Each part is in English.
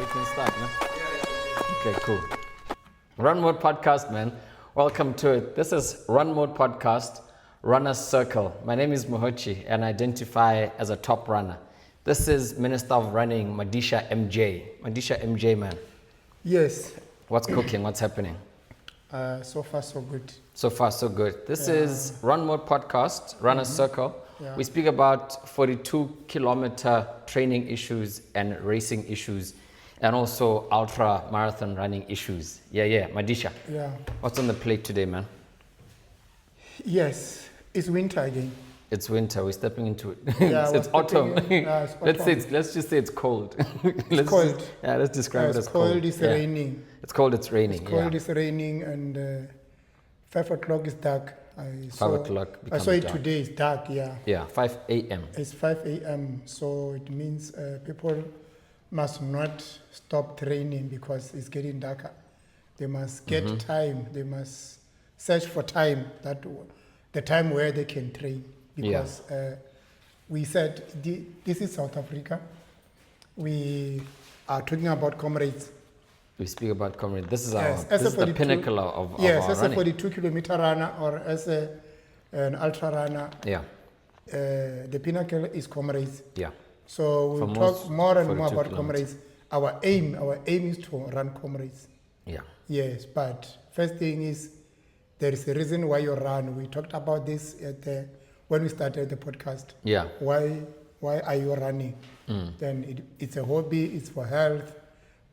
we can start, man. Okay, cool. RUNMODE podcast, man. Welcome to it. This is RUNMODE podcast, Runner's Circle. My name is Mohochi and I identify as a top runner. This is Minister of Running, Madisha MJ. Madisha MJ, man. Yes. What's cooking? What's happening? So far, so good. So far, so good. This is RUNMODE podcast, Runner's Circle. Yeah. We speak about 42-kilometer training issues and racing issues, and also ultra marathon running issues. Yeah, Madisha. Yeah. What's on the plate today, man? Yes, it's winter again. It's winter. We're stepping into it. Yeah, it's autumn. It's autumn. Let's just say it's cold. It's cold. Let's describe it as cold. It's raining. It's cold. It's raining. It's cold. It's raining, and 5 o'clock is dark. 5 o'clock. I saw it dark. today. It's dark. Yeah. Yeah, 5 a.m. It's 5 a.m. So it means people must not stop training because it's getting darker. They must get time. They must search for time, the time where they can train. Because we said this is South Africa. We are talking about Comrades. We speak about Comrades. This is Yes, the pinnacle of yes, our as running. a 42-kilometer runner or as an ultra runner. Yeah. The pinnacle is Comrades. Yeah. So we'll For talk more and more about kilometers. Comrades. Our aim is to run Comrades. Yeah. Yes, but first thing is there is a reason why you run. We talked about this when we started the podcast. Yeah. Why are you running? Then it's a hobby, it's for health.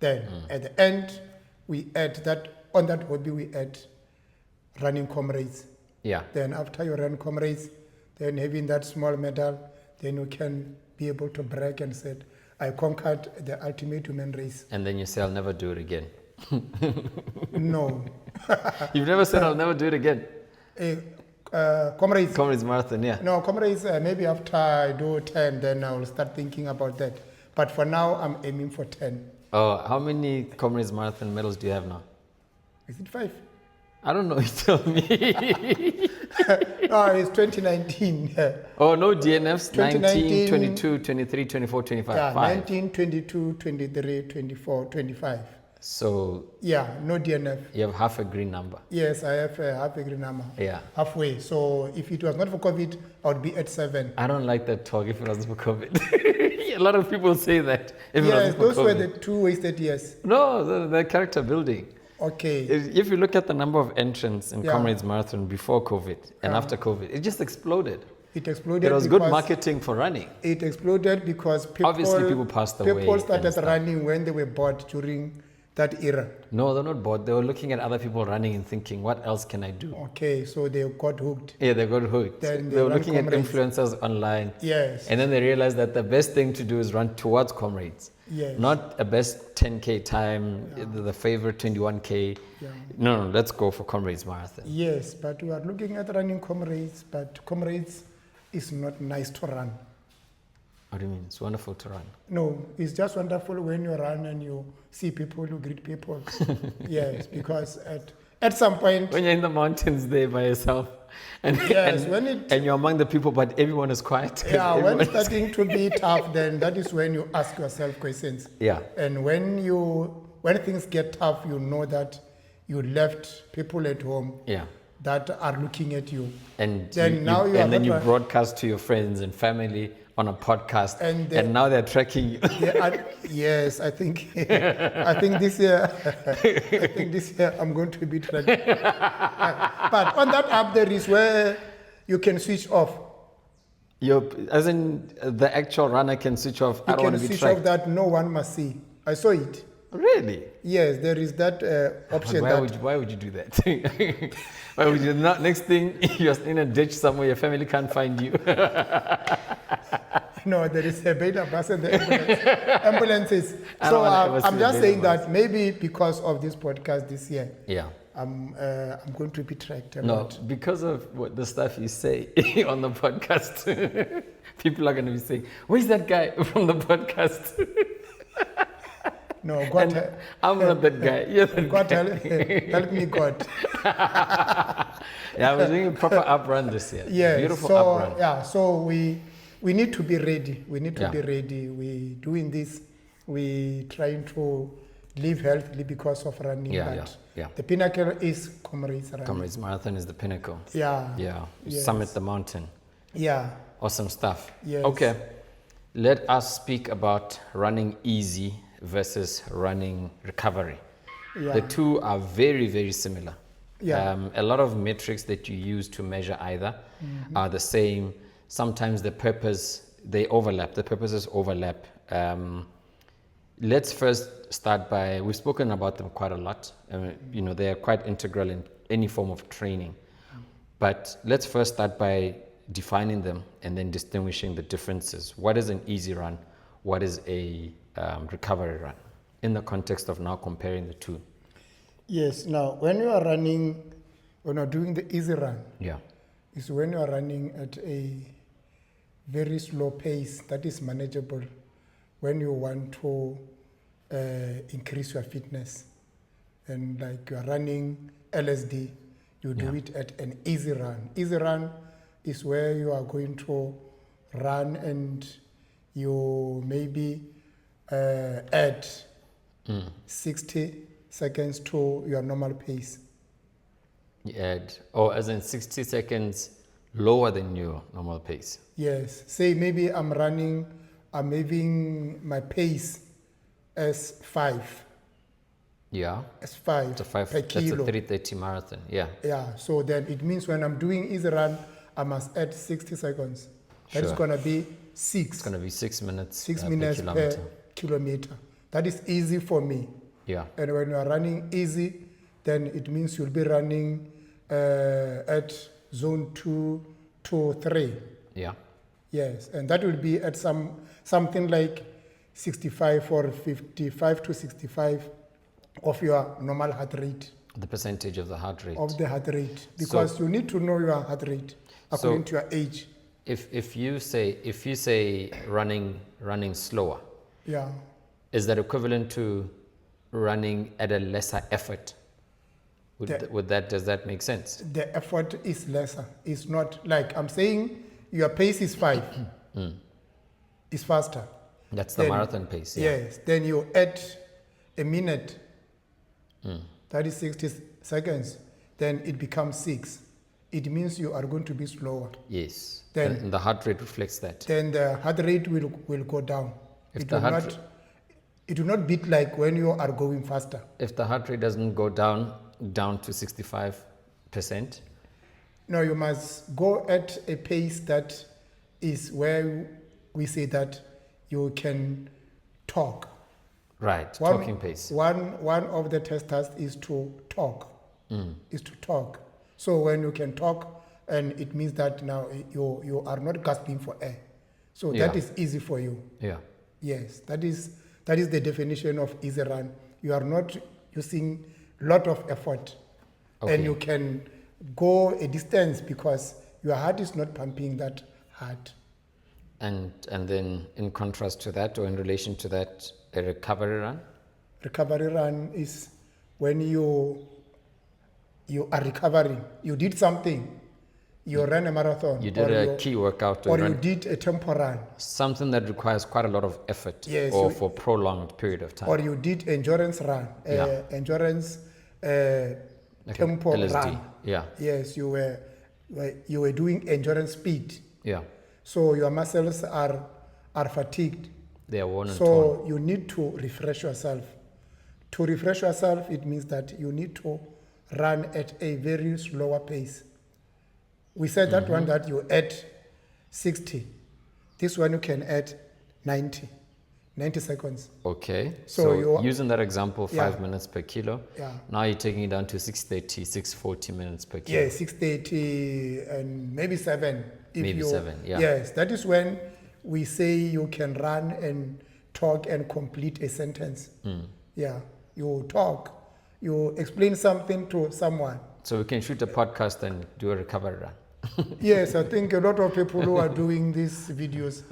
Then at the end, we add that, on that hobby, we add running Comrades. Yeah. Then after you run Comrades, then having that small medal, then you can be able to brag and say, I conquered the ultimate human race. And then you say, I'll never do it again. No. You've never said, I'll never do it again. Comrades. Comrades Marathon, yeah. No, Comrades, maybe after I do 10, then I will start thinking about that. But for now, I'm aiming for 10. Oh, how many Comrades Marathon medals do you have now? Is it 5? I don't know, you tell me. No, it's 2019. Oh, no DNFs? 19, 2019, 22, 23, 24, 25, Yeah, 5. 19, 22, 23, 24, 25. So Yeah, no DNF. you have half a green number. Yes, I have half a green number. Yeah. Halfway. So if it was not for COVID, I would be at 7. I don't like that talk if it wasn't for COVID. A lot of people say that. If it Yes, wasn't for those were COVID. the 2 wasted years. No, the character building. Okay. If you look at the number of entrants in Yeah. Comrades Marathon before COVID and after COVID, it just exploded. It exploded. It was good because marketing for running. It exploded because Obviously, people passed away People and started stuff. running when they were bored during that era. No, they're not bored. They were looking at other people running and thinking, what else can I do? Okay, so they got hooked. Yeah, they got hooked. Then They they were ran looking at Comrades. influencers online. Yes. And then they realized that the best thing to do is run towards Comrades. Yes. Not a best 10K time, the favorite 21K. Yeah. No, let's go for Comrades Marathon. Yes, but we are looking at running Comrades, but Comrades is not nice to run. What do you mean? It's wonderful to run. No, it's just wonderful when you run and you see people, you greet people. Yes, because at some point, When you're in the mountains there by yourself and, Yes, and you're among the people, but everyone is quiet. yeah, when Everyone it's is- starting to be tough, then that is when you ask yourself questions. Yeah. And when things get tough, you know that you left people at home Yeah. that are looking at you. And Then now you are and then not you run- broadcast to your friends and family on a podcast, And and now they're tracking you. Yes, I think this year, I'm going to be tracked. But on that app, there is where you can switch off. As in, the actual runner can switch off. I You don't want can to be switch off tracked. that no one must see. I saw it. Really? Yes, there is that option. Why would you do that? Why would you not? Next thing, you're in a ditch somewhere, your family can't find you. No, there is a beta bus and the ambulances. I So don't wanna ever I'm see just a saying beta that maybe because of this podcast this year, Yeah. I'm going to be tracked a No, lot. because of what the stuff you say on the podcast, people are going to be saying, "Where's that guy from the podcast?" No, God, And I'm not that guy. You're that God guy. help me, God. Yeah, I was doing a proper up run this year. Yeah, Beautiful so up run. yeah, so we need to be ready. We need to Yeah. be ready. We doing this we trying to live healthily because of running. Yeah, but yeah. the pinnacle is Comrades running. Comrades Marathon is the pinnacle. Yeah. Yeah. Yes. Summit the mountain. Yeah. Awesome stuff. Yes. Okay. Let us speak about running easy versus running recovery. Yeah. The two are very, very similar. Yeah. A lot of metrics that you use to measure either are the same. Sometimes the purposes overlap. Let's first start by, we've spoken about them quite a lot. They are quite integral in any form of training. But let's first start by defining them and then distinguishing the differences. What is an easy run? What is a recovery run? In the context of now comparing the two. Yes. Now, when you are running, when you're doing the easy run, Yeah. is when you are running at a very slow pace that is manageable when you want to increase your fitness. And like you are running LSD, you do it at an easy run. Easy run is where you are going to run and you maybe add 60 seconds to your normal pace. You add, as in 60 seconds lower than your normal pace. Yes. Say maybe I'm having my pace as 5. Yeah. As 5 It's a 5, per that's a kilo. 3:30 marathon. Yeah. Yeah. So then it means when I'm doing easy run, I must add 60 seconds. That is Sure. going to be 6. It's going to be 6 minutes. 6 per minutes kilometer. per kilometer. That is easy for me. Yeah. And when you are running easy, then it means you'll be running at zone 2 to 3. Yeah. Yes, and that will be at something like 65 or 55 to 65 of your normal heart rate. The percentage of the heart rate. Of the heart rate, because you need to know your heart rate according to your age. If you say running slower, Yeah. is that equivalent to running at a lesser effort? Does that make sense? The effort is lesser. It's not like I'm saying your pace is 5. It's faster. That's the marathon pace. Yeah. Yes. Then you add a minute. That is 60 seconds. Then it becomes 6. It means you are going to be slower. Yes. Then- and the heart rate reflects that. Then the heart rate will go down. If It the will heart it will not beat like when you are going faster. If the heart rate doesn't go down to 65%, No, you must go at a pace that is where we say that you can talk. right? Talking pace. One of the testers is to talk. Is to talk. So when you can talk, and it means that now you are not gasping for air. So that Yeah. is easy for you. Yeah. Yes, that is the definition of easy run. You are not using lot of effort, Okay. and you can go a distance because your heart is not pumping that hard. And then in contrast to that, or in relation to that, a recovery run. Recovery run is when you are recovering. You did something. You ran a marathon. You did a key workout, or you run did a tempo run, something that requires quite a lot of effort, Yes, or you- for prolonged period of time. or you did endurance run, Yeah. endurance Like tempo LSD. run. Yeah. Yes, you were doing endurance speed. Yeah. So your muscles are fatigued. They are worn and torn. So you need to refresh yourself. To refresh yourself, it means that you need to run at a very slower pace. We said that one that you add 60. This one you can add 90 seconds. Okay. So So you- using that example, 5 Yeah. minutes per kilo. Yeah. Now you're taking it down to 6:30, 6:40 minutes per kilo. Yeah, 6:30 and maybe 7. Maybe 7, yeah. Yes, that is when we say you can run and talk and complete a sentence. Yeah, you talk, you explain something to someone. So we can shoot a podcast and do a recovery run. Yes, I think a lot of people who are doing these videos,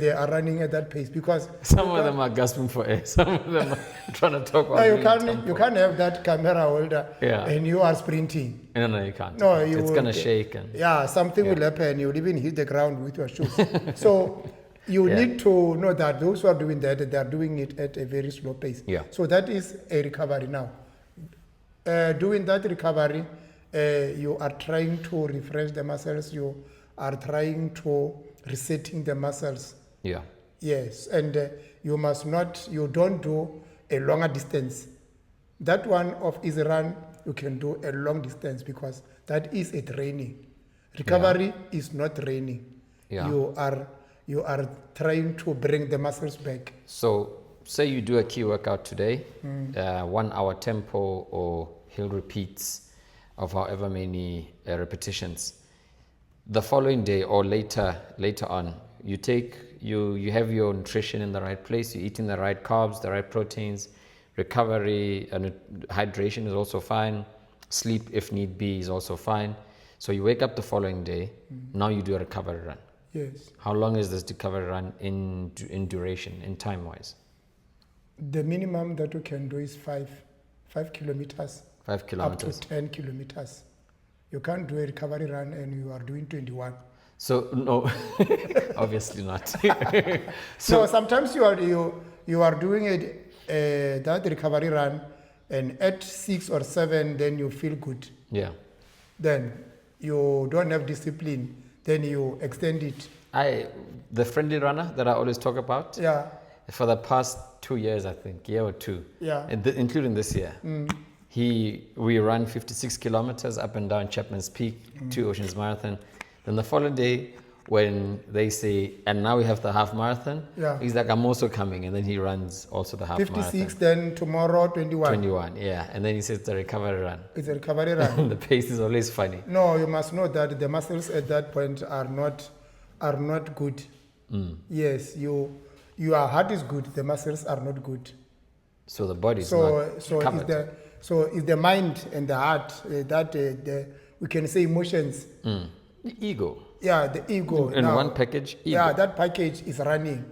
they are running at that pace because Some of them are gasping for air. Some of them are trying to talk no, while you doing can't tempo. have that camera holder Yeah. and you are sprinting. No, you can't. No, It's will gonna get- shake and Yeah, something will happen. You'll even hit the ground with your shoes. So You Yeah. need to know that those who are doing that, they are doing it at a very slow pace. Yeah. So that is a recovery now. Doing that recovery, you are trying to refresh the muscles. You are trying to resetting the muscles. Yeah. Yes, and you don't do a longer distance. That one of easy run, you can do a long distance because that is a training. Recovery is not training. Yeah. You are trying to bring the muscles back. So say you do a key workout today, 1 hour tempo or hill repeats of however many repetitions. The following day or later on, you have your nutrition in the right place, you're eating the right carbs, the right proteins, recovery and hydration is also fine, sleep if need be is also fine. So you wake up the following day, now you do a recovery run. Yes. How long is this recovery run in duration, in time wise? The minimum that you can do is 5 kilometers. 5 kilometers. Up to 10 kilometers. You can't do a recovery run and you are doing 21. So no, obviously not. So sometimes you are doing that recovery run, and at 6 or 7, then you feel good. Yeah. Then you don't have discipline. Then you extend it. The friendly runner that I always talk about. Yeah. For the past 2 years, I think, year or two. Yeah. Including this year. We run 56 kilometers up and down Chapman's Peak to Oceans Marathon. Then the following day, when they say, and now we have the half marathon, he's like, I'm also coming. And then he runs also the half 56, marathon. then tomorrow 21. 21, yeah. And then he says it's a recovery run. It's a recovery run. The pace is always funny. No, you must know that the muscles at that point are not good. Yes, your heart is good, the muscles are not good. So the body is not covered. So it's the mind and the heart we can say emotions. The ego. Yeah, the ego. In one package, ego. Yeah, that package is running.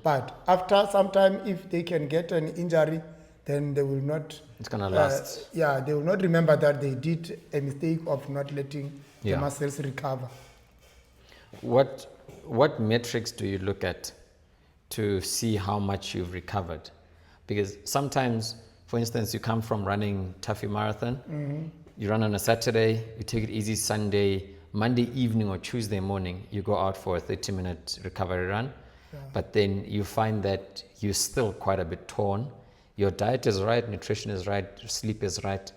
But after some time, if they can get an injury, then they will not. It's gonna last. They will not remember that they did a mistake of not letting the muscles recover. What metrics do you look at to see how much you've recovered? Because sometimes, for instance, you come from running Tuffy Marathon, you run on a Saturday, you take it easy Sunday, Monday evening or Tuesday morning, you go out for a 30-minute recovery run, but then you find that you're still quite a bit torn. Your diet is right, nutrition is right, sleep is right.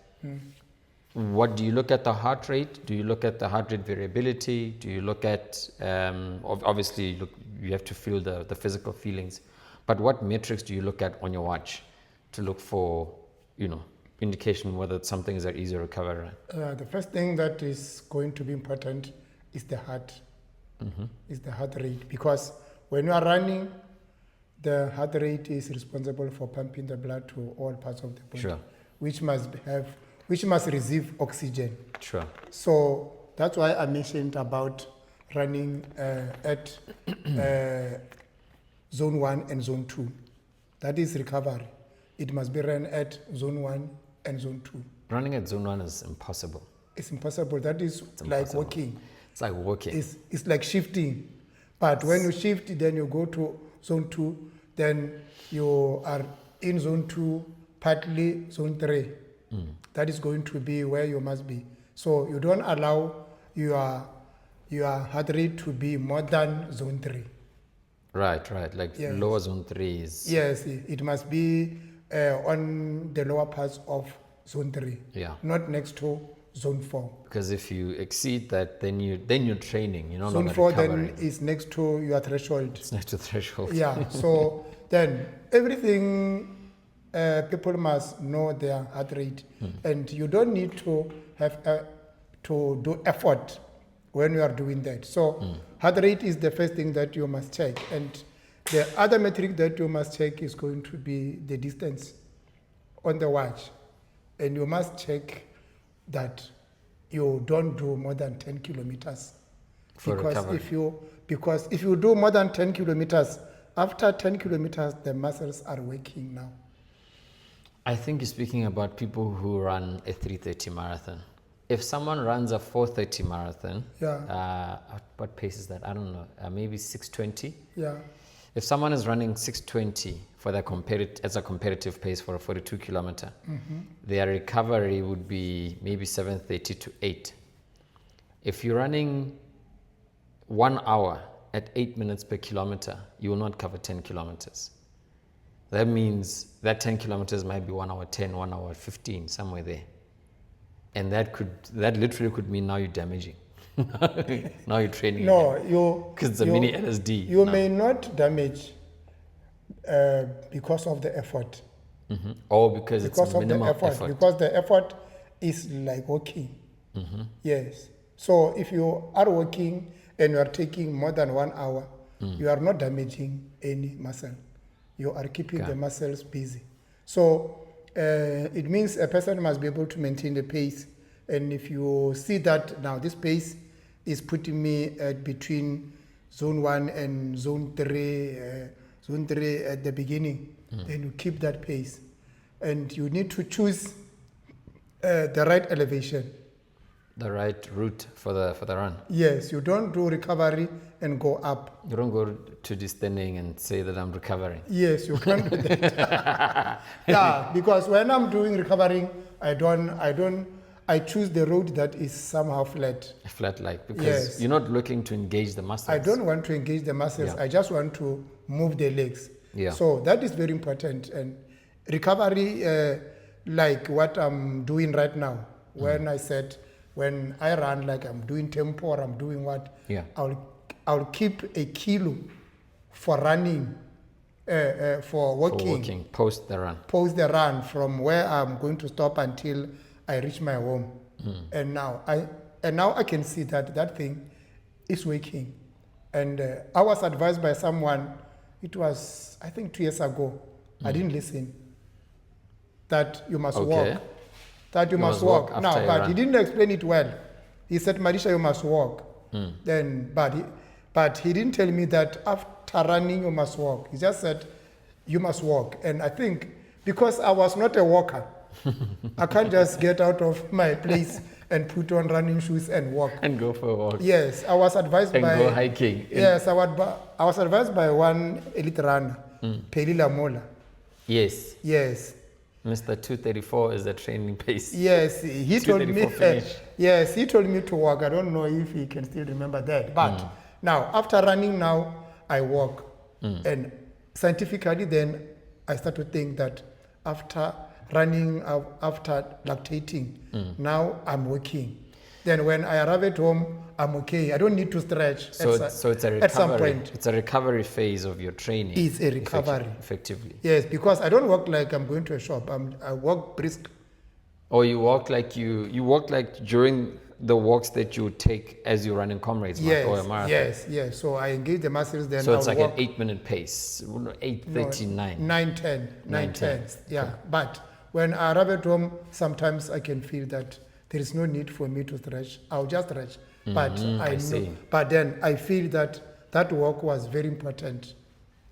What do you look at the heart rate? Do you look at the heart rate variability? Do you look at, obviously, you have to feel the physical feelings, but what metrics do you look at on your watch to look for, indication whether something is an easy recovery? The first thing that is going to be important is the heart. Is the heart rate, because when you are running, the heart rate is responsible for pumping the blood to all parts of the body, which must receive oxygen. Sure. So that's why I mentioned about running at zone 1 and zone 2. That is recovery. It must be run at zone 1 and zone 2. Running at zone 1 is impossible. It's impossible. That is like walking. It's like walking. It's like shifting. But when you shift, then you go to zone 2, then you are in zone 2, partly zone 3. That is going to be where you must be. So you don't allow your heart rate to be more than zone 3. Right. Like lower zone 3 is... Yes, it must be on the lower parts of zone 3. Not next to zone 4. Because if you exceed that, then you're training. You're no zone longer 4 recovering. Then is next to your threshold. It's next to threshold. Yeah. So then everything, people must know their heart rate, and you don't need to have to do effort when you are doing that. So heart rate is the first thing that you must check, and the other metric that you must check is going to be the distance on the watch, and you must check that you don't do more than 10 kilometers. Because if you do more than 10 kilometers, after 10 kilometers, the muscles are working now. I think you're speaking about people who run a 3:30 marathon. if someone runs a 4:30 marathon, Yeah. what pace is that? I don't know. Maybe 6:20. Yeah. If someone is running 6:20 for their as a competitive pace for a 42 kilometer, their recovery would be maybe 7:30 to 8. If you're running 1 hour at 8 minutes per kilometer, you will not cover 10 kilometers. That means that 10 kilometers might be 1 hour 10, 1 hour 15, somewhere there. And that literally could mean now you're damaging. Now you're training. No, because it's a mini LSD. You may not damage because of the effort. Or because it's minimal effort. Because the effort is like walking. Yes. So if you are walking and you are taking more than 1 hour, you are not damaging any muscle. You are keeping the muscles busy. So it means a person must be able to maintain the pace. And if you see that now this pace is putting me at between zone 1 and zone 3 at the beginning, then you keep that pace. And you need to choose the right elevation. The right route for the run. Yes, you don't do recovery and go up. You don't go to this standing and say that I'm recovering. Yes, you can't do that. Yeah, because when I'm doing recovering, I choose the road that is somehow flat. Flat-like, because you're not looking to engage the muscles. I don't want to engage the muscles. I just want to move the legs. Yeah. So that is very important. And recovery, like what I'm doing right now, when I run, like I'm doing tempo or I'm doing what, I'll keep a kilo for running, for walking. Post the run. Post the run from where I'm going to stop until I reach my home. And now I can see that thing is working. And I was advised by someone, it was, I think 2 years ago, I didn't listen, that you must walk. That you must walk. Now, but he didn't explain it well. He said, Marisha, you must walk. But he didn't tell me that after running, you must walk. He just said, you must walk. And I think, because I was not a walker, I can't just get out of my place and put on running shoes and walk. And go for a walk. Yes, I was advised by... And go hiking. Yes, I was advised by one elite runner, Pelila Mola. Yes. Yes. Mr. 234 is the training pace. Yes, he told me. Yes, he told me to walk. I don't know if he can still remember that. But now, after running, now I walk, and scientifically, then I start to think that after running, after lactating, now I'm walking. Then when I arrive at home, I'm okay. I don't need to stretch. So it's a recovery. At some point. It's a recovery phase of your training. It's a recovery. Effectively. Yes, because I don't walk like I'm going to a shop. I walk brisk. Or you walk like during the walks that you take as you run in Comrades Marathon or a marathon. Yes. So I engage the muscles, then so it's I'll like walk. an 8-minute pace, 8:39. 9:10. Yeah, but when I arrive at home, sometimes I can feel that there is no need for me to stretch. I'll just stretch. But But then I feel that walk was very important.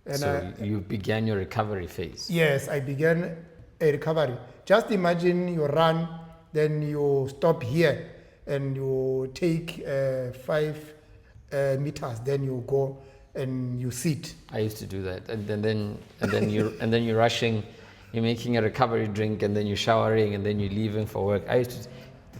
And so you began your recovery phase. Yes, I began a recovery. Just imagine you run, then you stop here, and you take 5 meters, then you go and you sit. I used to do that, and then you're rushing, you're making a recovery drink, and then you're showering, and then you're leaving for work.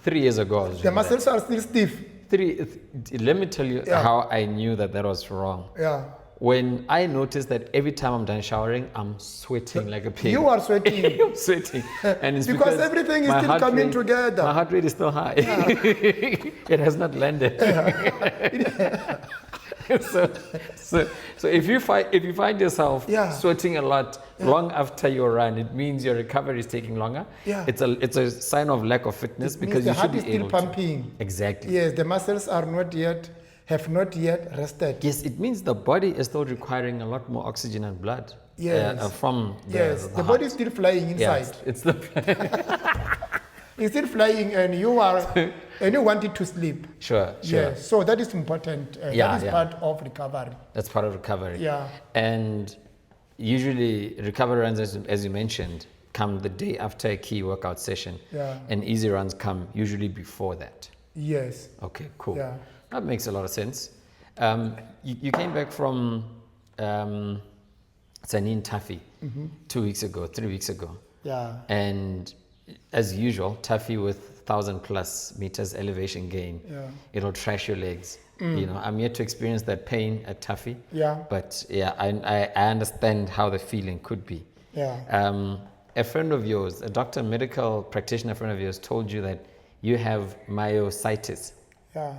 3 years ago, I was doing the muscles are still stiff. Let me tell you how I knew that was wrong. Yeah. When I noticed that every time I'm done showering, I'm sweating like a pig. You are sweating. I'm sweating. And it's because everything is still coming together. My heart rate is still high. Yeah. It has not landed. Yeah. So if you find yourself sweating a lot long after your run, it means your recovery is taking longer. Yeah. It's a sign of lack of fitness, because you should be able to. The heart is still pumping. Exactly. Yes, the muscles have not yet rested. Yes, it means the body is still requiring a lot more oxygen and blood. Yes. From the body is still flying inside. Yes, it's the it's still flying, and you want it to sleep. Sure. Yes, so that is important. That is part of recovery. That's part of recovery. Yeah. And usually recovery runs, as you mentioned, come the day after a key workout session, Yeah. and easy runs come usually before that. Yes. Okay, cool. Yeah. That makes a lot of sense. You came back from Sanin Taffy 2 weeks ago, 3 weeks ago. Yeah. And as usual, Taffy with 1,000+ meters elevation gain, Yeah. it'll trash your legs. You know, I'm yet to experience that pain at Taffy. Yeah. But yeah, I understand how the feeling could be. Yeah. A friend of yours, a doctor, medical practitioner friend of yours, told you that you have myositis. Yeah.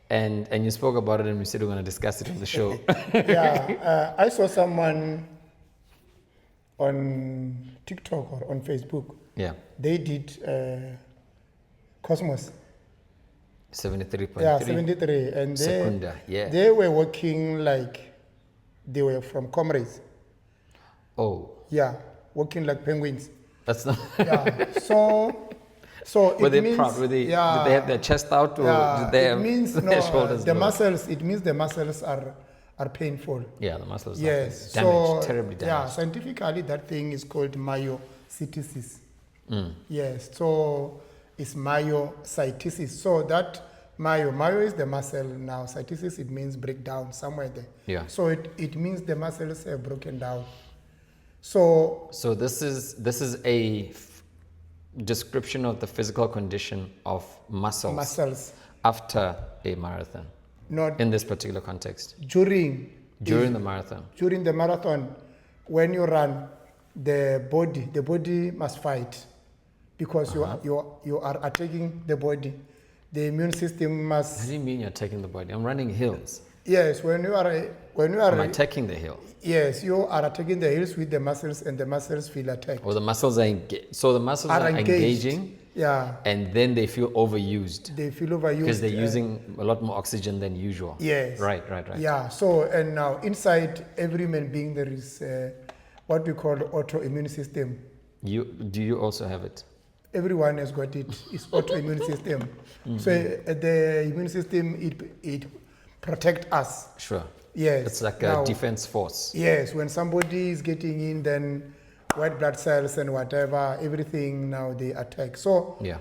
And you spoke about it, and we said we're going to discuss it on the show. Yeah. I saw someone on TikTok or on Facebook. Yeah. They did Cosmos. 73.3. Yeah, 73. And Secunda, yeah. they were working like they were from Comrades. Oh, Yeah, working like penguins. that's not. Yeah. So Were it they means, proud? Did they have their chest out, or yeah, did they it have means their shoulders the low? muscles. It means the muscles are painful. Yeah, the muscles Yes. are damaged, So terribly yeah, damaged. scientifically that thing is called myositis. Mm. Yes. So it's myositis. So that myo is the muscle. Now cytisis, it means breakdown somewhere there. Yeah. So it means the muscles have broken down. So So this is a description of the physical condition of muscles after a marathon. not In this particular context, during during the marathon. during the marathon, when you run, the body must fight because you are attacking the body. The immune system What must. do you mean you're taking the body? I'm running hills. Yes, when you are I'm attacking the hill. yes, you are attacking the hills with the muscles, and the muscles feel attacked. Or the muscles are so the muscles are engaged. engaging, Yeah, and then they feel overused they feel overused because they're using a lot more oxygen than usual. Yes. Right. Yeah. So and now inside every human being there is what we call autoimmune system. Do you also have it? Everyone has got it. It's autoimmune system. So the immune system it protect us. Sure. Yes. It's like Now, a defense force. Yes. When somebody is getting in, then white blood cells and whatever, everything now they attack. So Yeah.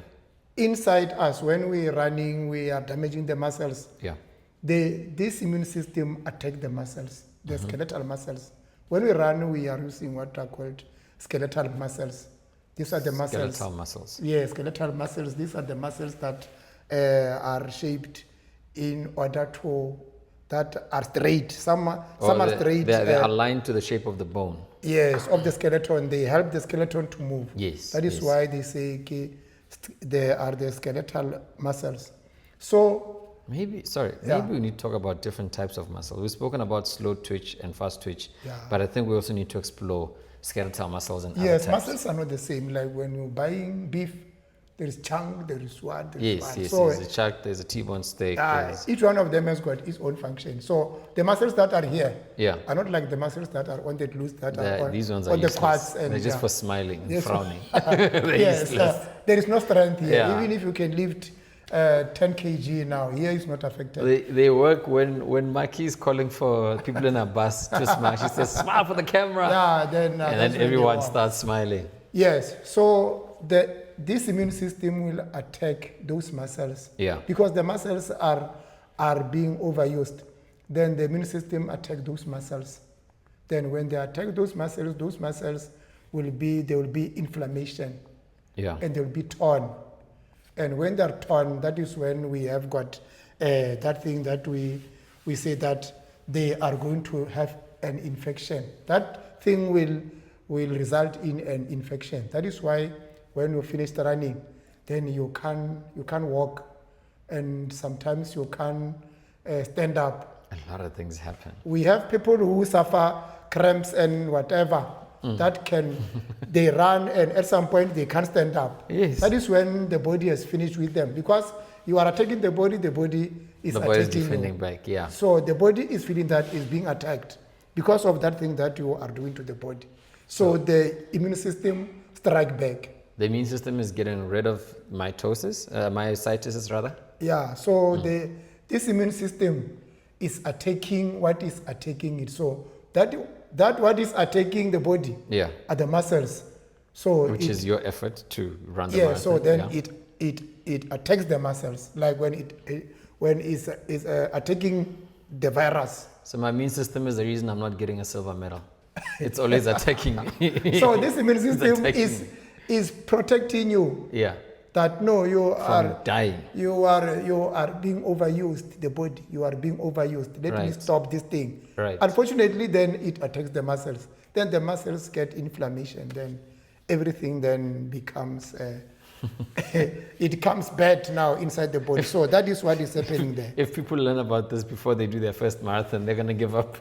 inside us, when we're running, we are damaging the muscles. Yeah. This immune system attack the muscles, the skeletal muscles. When we run, we are using what are called skeletal muscles. These are the muscles. Skeletal muscles. Yeah, skeletal muscles. These are the muscles that are shaped in order to that are straight. Some are straight. They're aligned to the shape of the bone. Yes, of the skeleton. They help the skeleton to move. Yes. That is why they say they are the skeletal muscles. So Maybe we need to talk about different types of muscle. We've spoken about slow twitch and fast twitch, but I think we also need to explore skeletal muscles and other yes, types. muscles are not the same. Like when you're buying beef, there is chunk, there is what, there is what. Yes. So, There's a chuck, there's a T-bone steak. each one of them has got its own function. So the muscles that are here Yeah. are not like the muscles that are on the glutes that are These ones are on the useless. quads. And They're just for smiling and Yes. frowning. They're yes, useless. there is no strength here. Yeah. Even if you can lift 10 kg now, here is not affected. They work when Maki is calling for people in a bus to smile. She says, "Smile for the camera," Yeah, then and that's then when they everyone walk. starts smiling. Yes, so this immune system will attack those muscles. Yeah. Because the muscles are being overused. Then the immune system attack those muscles. Then when they attack those muscles will be inflammation. Yeah. And they'll be torn. And when they're torn, that is when we have got that thing that we say that they are going to have an infection. That thing will result in an infection. That is why when you finish running, then you can't walk, and sometimes you can't stand up. A lot of things happen. We have people who suffer cramps and whatever. That they run and at some point they can't stand up. Yes. That is when the body has finished with them, because you are attacking the body is attacking defending you. back, yeah. So the body is feeling that is being attacked because of that thing that you are doing to the body. So the immune system strike back. The immune system is getting rid of myositis rather. Yeah, so this immune system is attacking what is attacking it. So that what is attacking the body are the muscles. So which is your effort to run the yeah. marathon. So then it attacks the muscles, like when it's attacking the virus. So my immune system is the reason I'm not getting a silver medal. It's always attacking me. So this immune system attacking is protecting you. Yeah. That no, you From are dying. You are being overused. The body, you are being overused. Let me Right. stop this thing. Right. Unfortunately, then it attacks the muscles. Then the muscles get inflammation. Then everything then becomes it comes bad now inside the body. So that is what is happening there. If people learn about this before they do their first marathon, they're gonna give up.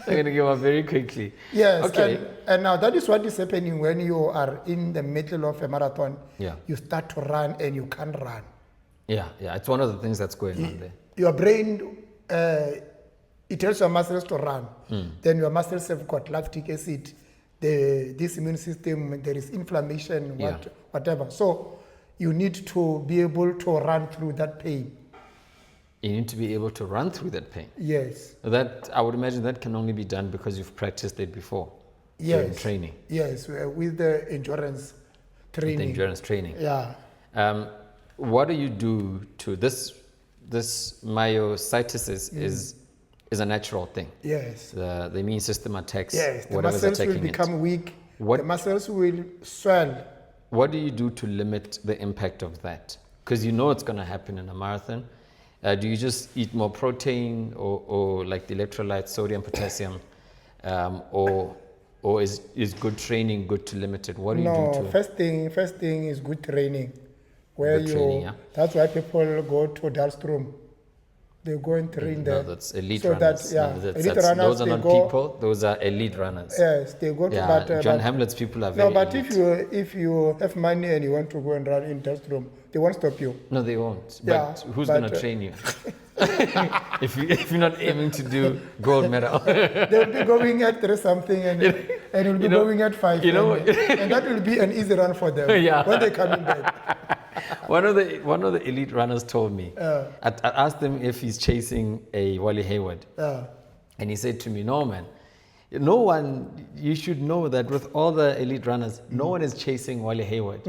They're gonna give up very quickly. Yes. Okay. And now that is what is happening when you are in the middle of a marathon. Yeah. You start to run and you can't run. Yeah. It's one of the things that's going on there. Your brain, it tells your muscles to run. Then your muscles have got lactic acid. This immune system, there is inflammation, whatever. So you need to be able to run through that pain. You need to be able to run through that pain. Yes. That I would imagine that can only be done because you've practiced it before. During training. Yes, with the endurance training. The endurance training. Yeah. What do you do to this? This myositis is a natural thing. Yes. The immune system attacks Yes. The whatever's muscles will attacking become weak. What- The muscles will swell. What do you do to limit the impact of that? Because you know it's going to happen in a marathon. Do you just eat more protein or like the electrolytes, sodium, potassium, or is good training good to limit it? What do you do to first thing is good training. Where Good training, yeah. That's why people go to Dalstrom. They go and train there. No, that's elite so runners. That, No, elite runners. those are they not go, people. Those are elite runners. Yes, they go to. Yeah, John Hamlet's people are very No, but elite. if you have money and you want to go and run in Dalstrom, they won't stop you. No, they won't. Yeah, But who's going to train you? if you're not aiming to do gold medal. They'll be going at 3 something and you'll be going at 5. And that will be an easy run for them Yeah. when they're coming back. One of the elite runners told me. I asked him if he's chasing a Wally Hayward, and he said to me, "No, man. No one, you should know that with all the elite runners, no one is chasing Wally Hayward.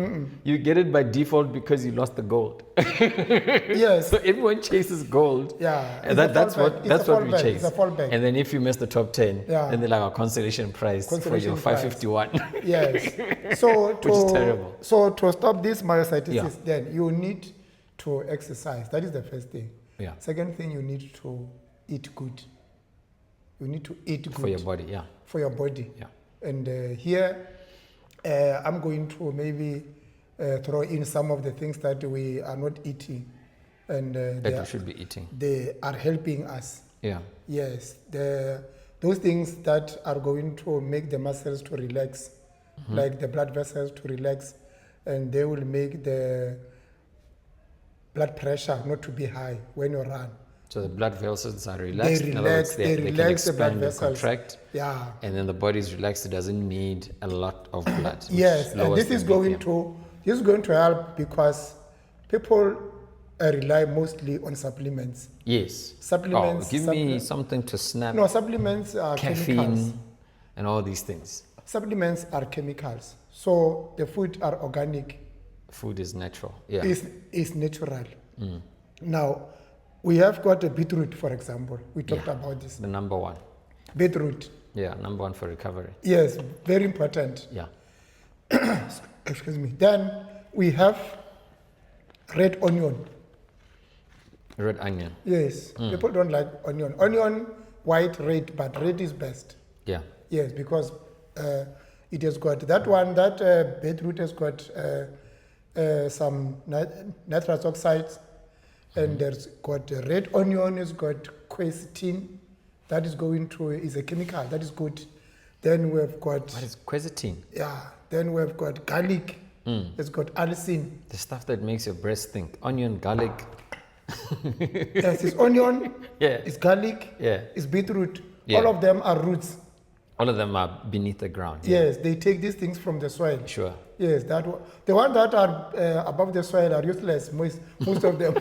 You get it by default because you lost the gold. Yes. So everyone chases gold. Yeah. And that's what we chase. It's a fallback. And then if you miss the top 10, Yeah. then they're like a consolation prize for your 551. Yes. So Which is terrible. So to stop this myositis, Yeah. then you need to exercise. That is the first thing. Yeah. Second thing, you need to eat good. You need to eat good. For your body, yeah. For your body. Yeah. And here, I'm going to maybe throw in some of the things that we are not eating. And That we should be eating. they are helping us. Yeah. Yes, those things that are going to make the muscles to relax, like the blood vessels to relax, and they will make the blood pressure not to be high when you run. So the blood vessels are relaxed. They In other words, relax they can the blood expand and vessels. contract. Yeah. And then the body is relaxed. It doesn't need a lot of blood. which Yes, and lowers this the is going BPM. to help because people rely mostly on supplements. Yes. Supplements. Give me something to snap. No, supplements are chemicals. Caffeine and all these things. Supplements are chemicals. So the food are organic. Food is natural. Yeah. Is natural. Now, we have got a beetroot, for example. We talked about this. The number one. Beetroot. Yeah, number one for recovery. Yes, very important. Yeah. Excuse me. Then we have red onion. Red onion. Yes, people don't like onion. Onion, white, red, but red is best. Yeah. Yes, because it has got that one, that beetroot has got some nitrous oxides, and there's got red onion, has got quercetin, that is a chemical, that is good. Then we've got... What is quercetin? Yeah, then we've got garlic, it's got allicin. The stuff that makes your breast stink. Onion, garlic. Yes, it's onion, Yeah. it's garlic, Yeah. it's beetroot. Yeah. All of them are roots. All of them are beneath the ground. Yeah. Yes, they take these things from the soil. Sure. Yes, the ones that are above the soil are useless, most of them.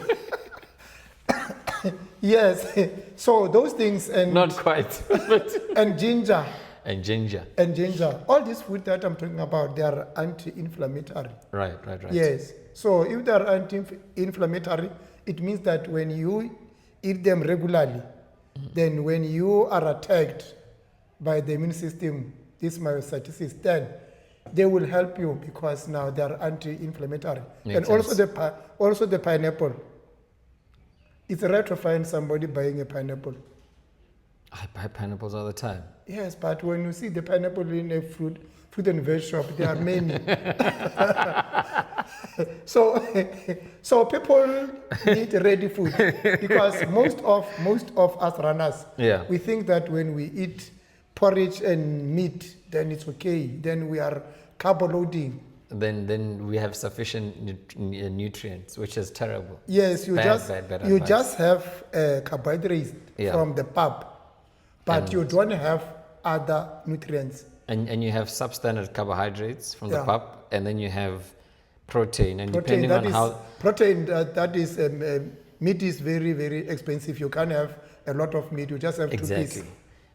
Yes, so those things and Not quite. But and ginger. And ginger. And ginger. All these food that I'm talking about, they are anti-inflammatory. Right. Yes. So if they are anti-inflammatory, it means that when you eat them regularly, then when you are attacked by the immune system, this myositis, then they will help you because now they are anti-inflammatory. Makes and also sense. also the pineapple. It's rare to find somebody buying a pineapple. I buy pineapples all the time. Yes, but when you see the pineapple in a fruit and veg shop, there are many. So people need ready food because most of us runners, we think that when we eat porridge and meat, then it's okay. Then we are carb loading. Then we have sufficient nutrients, which is terrible. Yes, you just have carbohydrates from the pub, but you don't have other nutrients. And you have substandard carbohydrates from the pub, and then you have protein. And depending on how protein, meat is very, very expensive. You can't have a lot of meat. You just have two pieces.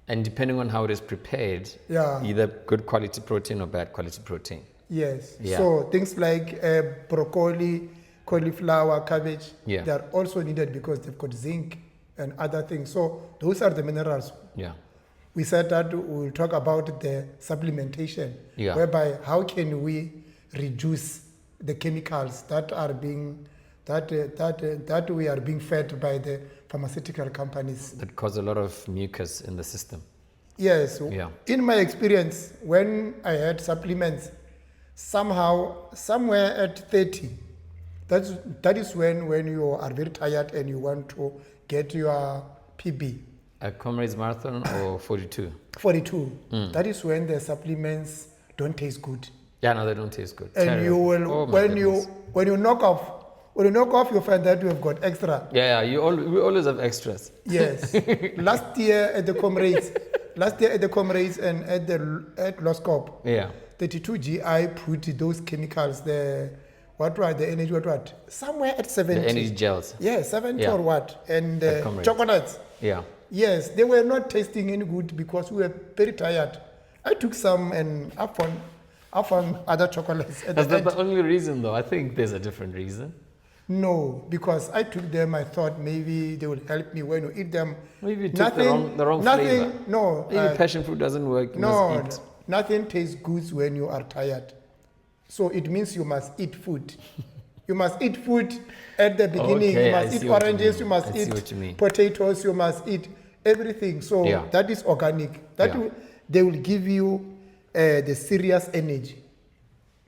And depending on how it is prepared, either good quality protein or bad quality protein. Yes. So things like broccoli, cauliflower, cabbage, they are also needed because they've got zinc and other things. So those are the minerals. Yeah. We said that we'll talk about the supplementation, whereby how can we reduce the chemicals that are being that we are being fed by the pharmaceutical companies. That cause a lot of mucus in the system. Yes. In my experience, when I had supplements, somewhere at 30, that is when you are very tired and you want to get your PB. A Comrades Marathon or 42? 42. That is when the supplements don't taste good. Yeah, no, they don't taste good. And terrible. You will when you knock off, you find that you have got extra. Yeah, we always have extras. Yes. Last year at the Comrades and at Loscop, 32 GI put those chemicals there. What were the energy? What? Somewhere at 70. The energy gels. Yeah, 70 or what? And chocolates. Yeah. Yes, they were not tasting any good because we were very tired. I took some and I found other chocolates. Is that the only reason though? I think there's a different reason. No, because I took them, I thought maybe they will help me when you eat them. Maybe you took the wrong flavor. No. Maybe passion fruit doesn't work. You must eat. Nothing tastes good when you are tired. So it means you must eat food. You must eat food at the beginning. Okay, you must eat oranges, you must eat potatoes, you must eat everything. So that is organic. They will give you the serious energy,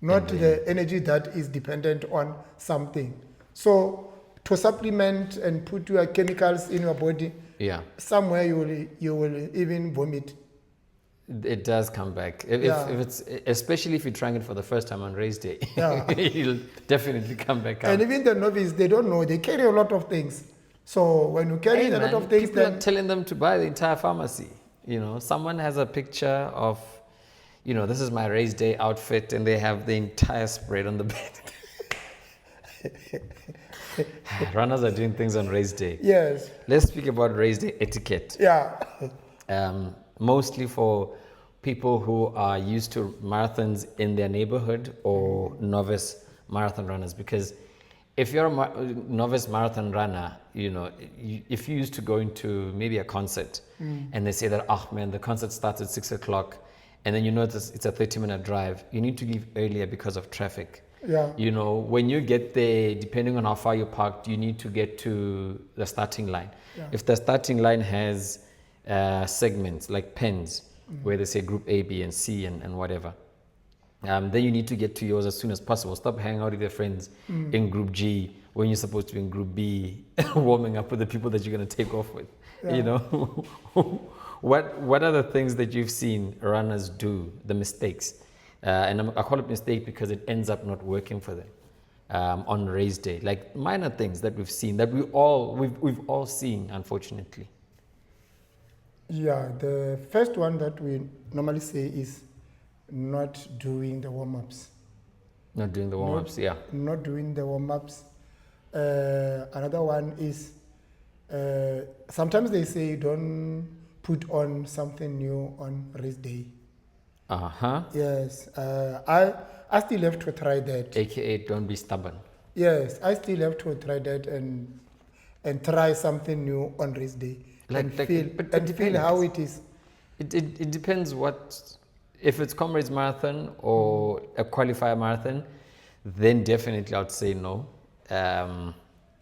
not the energy that is dependent on something. So to supplement and put your chemicals in your body, somewhere you will even vomit. It does come back. If it's, especially if you're trying it for the first time on Raceday, you'll definitely come back out. And even the novice, they don't know. They carry a lot of things. So when you carry a lot of things, people are telling them to buy the entire pharmacy. You know, someone has a picture of, this is my Raceday outfit, and they have the entire spread on the bed. Runners are doing things on Raceday. Yes. Let's speak about Raceday etiquette. Yeah. Mostly for people who are used to marathons in their neighborhood or novice marathon runners. Because if you're a novice marathon runner, if you used to go into maybe a concert and they say that, the concert starts at 6 o'clock, and then it's a 30-minute drive, you need to leave earlier because of traffic. Yeah. When you get there, depending on how far you parked, you need to get to the starting line. Yeah. If the starting line has segments like pens where they say group A, B, and C and whatever, then you need to get to yours as soon as possible. Stop hanging out with your friends in group G when you're supposed to be in group B, warming up with the people that you're going to take off with. Yeah. What are the things that you've seen runners do, the mistakes? And I call it mistake because it ends up not working for them on Raceday. Like minor things that we've seen, that we've all seen, unfortunately. Yeah, the first one that we normally say is not doing the warm-ups. Not doing the warm-ups, Not doing the warm-ups. Another one is sometimes they say don't put on something new on Raceday. Uh-huh. Yes, I still have to try that. AKA, don't be stubborn. Yes, I still have to try that and try something new on Raceday and feel how it is. It depends if it's Comrades Marathon or a qualifier marathon, then definitely I'd say no.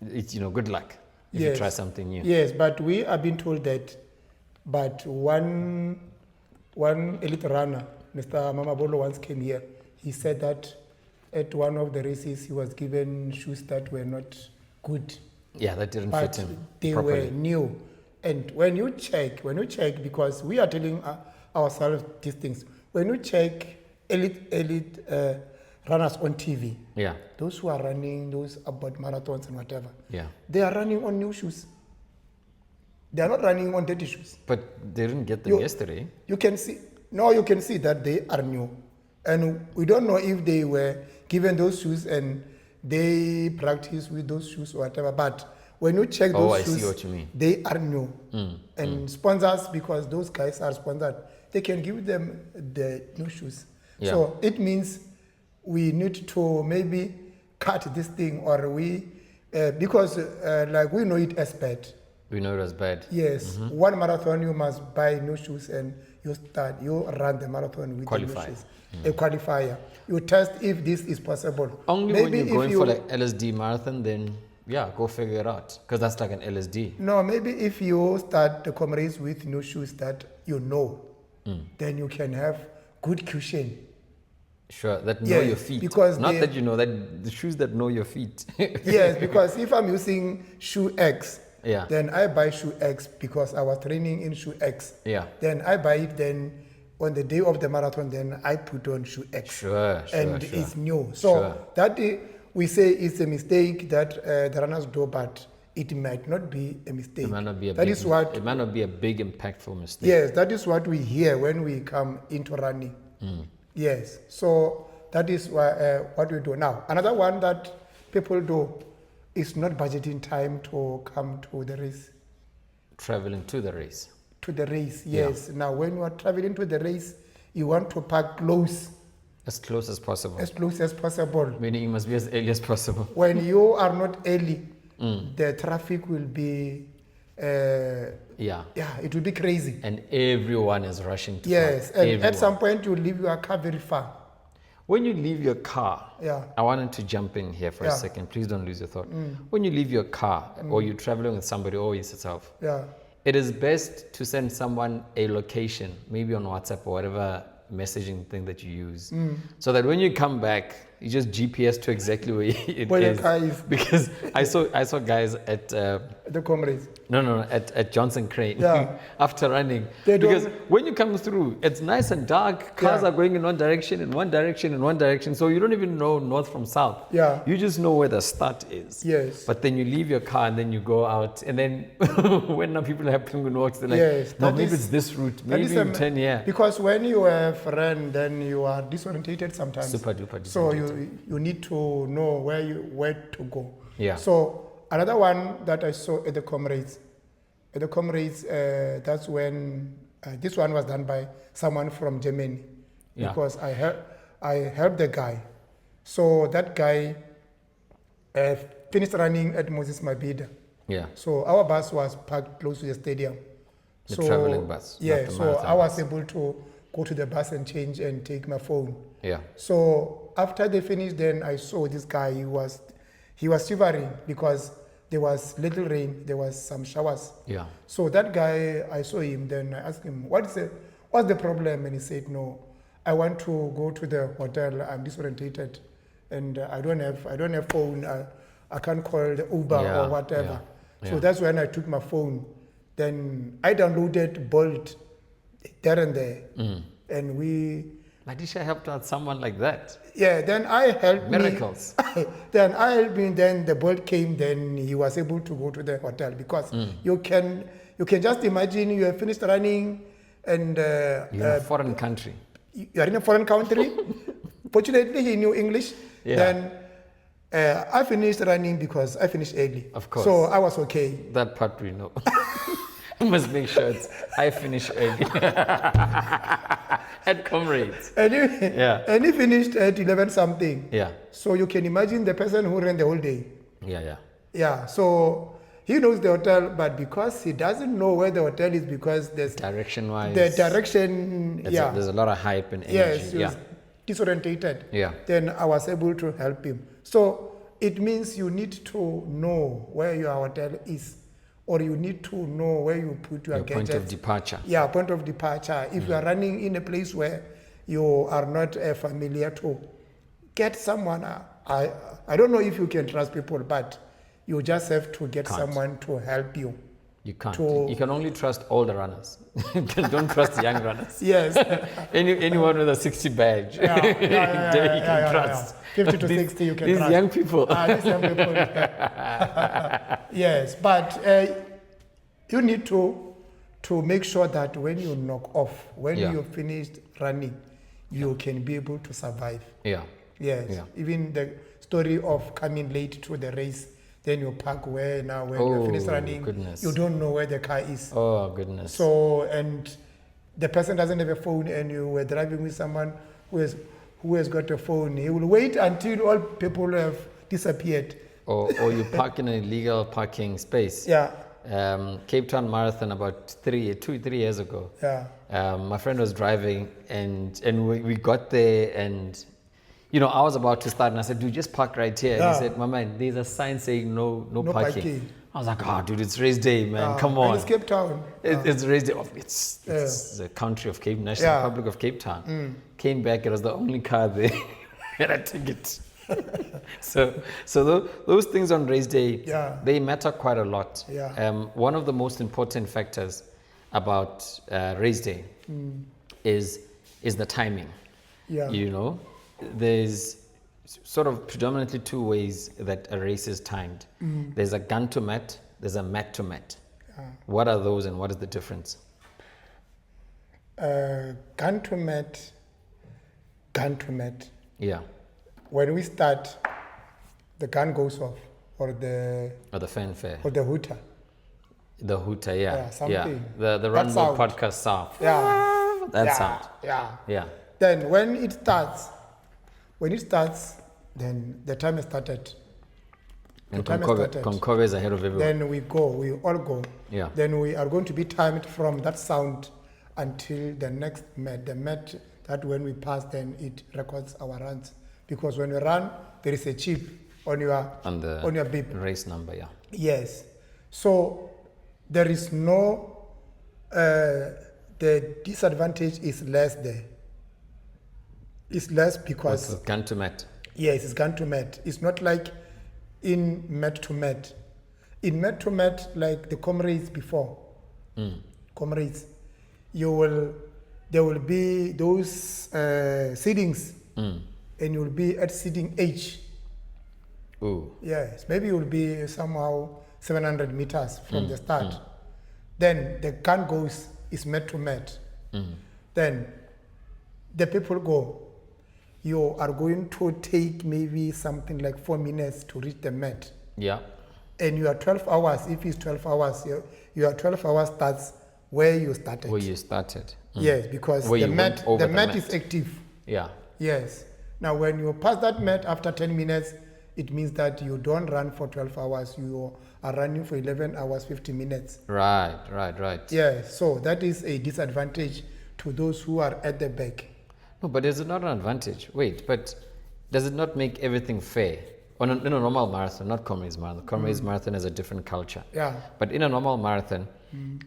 It's, good luck if you try something new. Yes, but we have been told that, but one elite runner, Mr. Mamabolo, once came here. He said that at one of the races he was given shoes that were not good. Yeah, that didn't But fit him they properly. were new. And when you check, because we are telling ourselves these things, when you check elite runners on TV, Yeah, those who are running those about marathons and whatever, yeah. they are running on new shoes. They are not running on dirty shoes. But they didn't get them yesterday. You can see that they are new. And we don't know if they were given those shoes and they practice with those shoes or whatever. But when you check those shoes, see what you mean. They are new. And sponsors, because those guys are sponsored, they can give them the new shoes. Yeah. So it means we need to maybe cut this thing, or because like we know it as bad. We know it was bad. Yes, one marathon you must buy new shoes and you run the marathon with the new shoes. A qualifier. You test if this is possible. Only maybe when you're going for like LSD marathon, then go figure it out, because that's like an LSD. No, maybe if you start the Comrades with new shoes that then you can have good cushion. Sure, that know your feet. Because not that you know that the shoes that know your feet. Yes, because if I'm using shoe X, Yeah. then I buy shoe X because I was training in shoe X. Yeah. Then I buy it, then on the day of the marathon, then I put on shoe X. Sure. And it's new. So that we say it's a mistake that the runners do, but it might not be a mistake. It might not be a it might not be a big impactful mistake. Yes, that is what we hear when we come into running. Yes. So that is what we do now. Another one that people do is not budgeting time to come to the race. Traveling to the race. To the race, yes. Yeah. Now, when you are traveling to the race, you want to park close. As close as possible. As close as possible. Meaning it must be as early as possible. When you are not early, the traffic will be... it will be crazy. And everyone is rushing to Yes, park. and at some point you leave your car very far. When you leave your car, I wanted to jump in here for a second. Please don't lose your thought. When you leave your car, or you're traveling with somebody or yourself, it is best to send someone a location, maybe on WhatsApp or whatever messaging thing that you use, so that when you come back, you just GPS to exactly where your car is. Because I saw guys at the Comrades. No, at Johnson Crane after running. Because when you come through, it's nice and dark. Cars are going in one direction, so you don't even know north from south. Yeah. You just know where the start is. Yes. But then you leave your car and then you go out, and then when now people have penguin walks, they're like, yes, no, maybe it's this route, maybe you turn here. Because when you have a friend, then you are disorientated sometimes. Super duper disorientated. So you need to know where to go. Yeah. So another one that I saw at the Comrades, that's when this one was done by someone from Germany, because I helped the guy. So that guy finished running at Moses Mabhida. Yeah. So our bus was parked close to the stadium. The traveling bus. Yeah. So I was able to go to the bus and change and take my phone. Yeah. So after they finished, then I saw this guy. He was shivering because there was little rain. There was some showers. Yeah. So that guy, I saw him. Then I asked him, "What's the problem?" And he said, "No, I want to go to the hotel. I'm disorientated, and I don't have phone. I can't call the Uber or whatever." So that's when I took my phone. Then I downloaded Bolt there and there, and we. Madisha helped out someone like that. Yeah, then I helped Miracles. Then I helped him. Then the Bolt came. Then he was able to go to the hotel, because you can just imagine you have finished running and you're in a foreign country. You are in a foreign country. Fortunately, he knew English. Yeah. Then I finished running because I finished early. Of course. So I was okay. That part we know. must make sure I finish early at Comrades. And he finished at 11 something. Yeah. So you can imagine the person who ran the whole day. Yeah. Yeah, so he knows the hotel, but because he doesn't know where the hotel is, because there's direction-wise, the direction, there's a lot of hype and energy. Yes, he was disorientated. Yeah. Then I was able to help him. So it means you need to know where your hotel is, or you need to know where you put your gadgets. Point of departure. Yeah, point of departure. If you are running in a place where you are not familiar to, get someone. I don't know if you can trust people, but you just have to get someone to help you. You can't. You can only trust older runners. Don't trust young runners. Yes. Anyone with a 60 badge, you can trust. 50 to 60 you can these trust. Young people. These young people. Yes, but you need to make sure that when you knock off, when you're finished running, you can be able to survive. Yeah. Yes. Yeah. Even the story of coming late to the race, then you park where now when you finish running, you don't know where the car is. Oh, goodness. So, and the person doesn't have a phone, and you were driving with someone who has got a phone. He will wait until all people have disappeared. Or you park in an illegal parking space. Yeah. Cape Town Marathon about 3 years ago. Yeah. My friend was driving, and we got there, and I was about to start, and I said, dude, just park right here. And he said, my man, there's a sign saying no parking. I was like, dude, it's race day, man. Come on. And it's Cape Town. It's race day. It's the country of National Republic of Cape Town. Came back, it was the only car there. Had a ticket. So those things on race day, they matter quite a lot. Yeah. One of the most important factors about race day is the timing. Yeah. There's sort of predominantly two ways that a race is timed. There's a gun to mat, there's a mat to mat. What are those, and what is the difference? Gun to mat. Yeah. When we start, the gun goes off, or the fanfare, or the hooter. The hooter, yeah. Something. The RUNMODE podcast sound. Yeah. That sound. Yeah. Then when it starts, then the time has started. And Concove is ahead of everyone. Then we all go. Yeah. Then we are going to be timed from that sound until the next mat. The mat that when we pass, then it records our runs. Because when we run, there is a chip on your bib. Race number, yeah. Yes. So there is no, the disadvantage is less there. It's less because... It's gun to mat. Yes, it's gun to mat. It's not like in mat to mat. In mat to mat, like the Comrades before, Comrades, there will be those seedings, and you'll be at seeding H. Ooh. Yes, maybe you'll be somehow 700 meters from the start. Then the gun goes, is mat to mat. Then the people go. You are going to take maybe something like 4 minutes to reach the mat. Yeah. And you are 12 hours. If it's 12 hours, your 12 hours starts where you started. Where you started. Yes, because the mat is active. Yeah. Yes. Now, when you pass that mat after 10 minutes, it means that you don't run for 12 hours. You are running for 11 hours, 50 minutes. Right. Yes. So that is a disadvantage to those who are at the back. No, but is it not an advantage? Wait, but does it not make everything fair? In a normal marathon, not Comrades Marathon. Comrades Marathon is a different culture. Yeah. But in a normal marathon,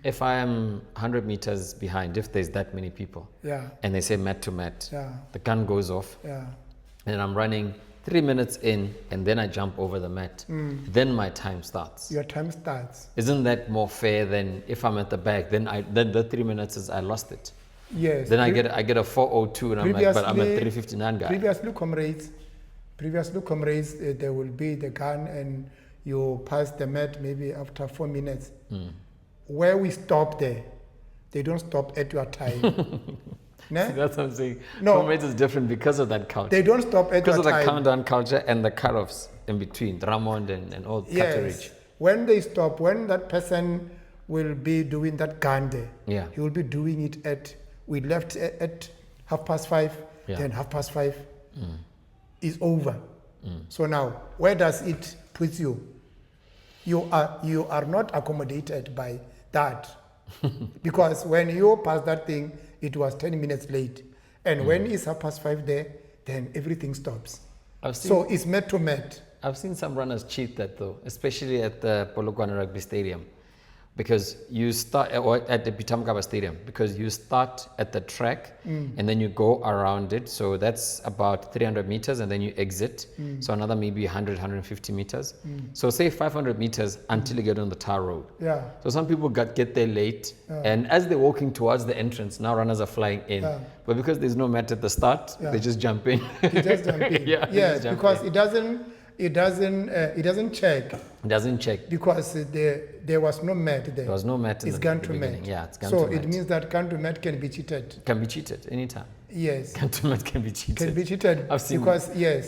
if I am 100 meters behind, if there's that many people, and they say mat to mat, the gun goes off, and I'm running 3 minutes in, and then I jump over the mat, then my time starts. Your time starts. Isn't that more fair than if I'm at the back, then the 3 minutes is I lost it? Yes. Then I get a 4:02 and I'm like, but I'm a 3:59 guy. Previously Comrades, there will be the gun and you pass the mat maybe after 4 minutes. Where we stop there, they don't stop at your time. See, that's what I'm saying. No. Comrades is different because of that culture. They don't stop at your time. Because of the countdown culture and the cut-offs in between, Ramond and all Catteridge. When they stop, when that person will be doing that gun there. Yeah. He will be doing it we left at 5:30, Yeah. then 5:30 is over. So now, where does it put you? You are not accommodated by that. Because when you pass that thing, it was 10 minutes late. And when it's 5:30 there, then everything stops. So it's met to met. I've seen some runners cheat that though, especially at the Polokwane Rugby Stadium, because you start at the Pitamkaba Stadium, because you start at the track and then you go around it. So that's about 300 meters and then you exit. So another maybe 100, 150 meters. So say 500 meters until you get on the tar road. Yeah. So some people get there late and as they're walking towards the entrance, now runners are flying in. But because there's no mat at the start, they just jump in. They just jump in. Yeah, because it doesn't check. It doesn't check. Because there was no mat there. There was no mat in it's the gun to beginning. mat. Yeah, it's gun so to mat. it means that gun to mat can be cheated. Can be cheated anytime. Yes. Gun to mat can be cheated. Can be cheated. I've seen because yeah.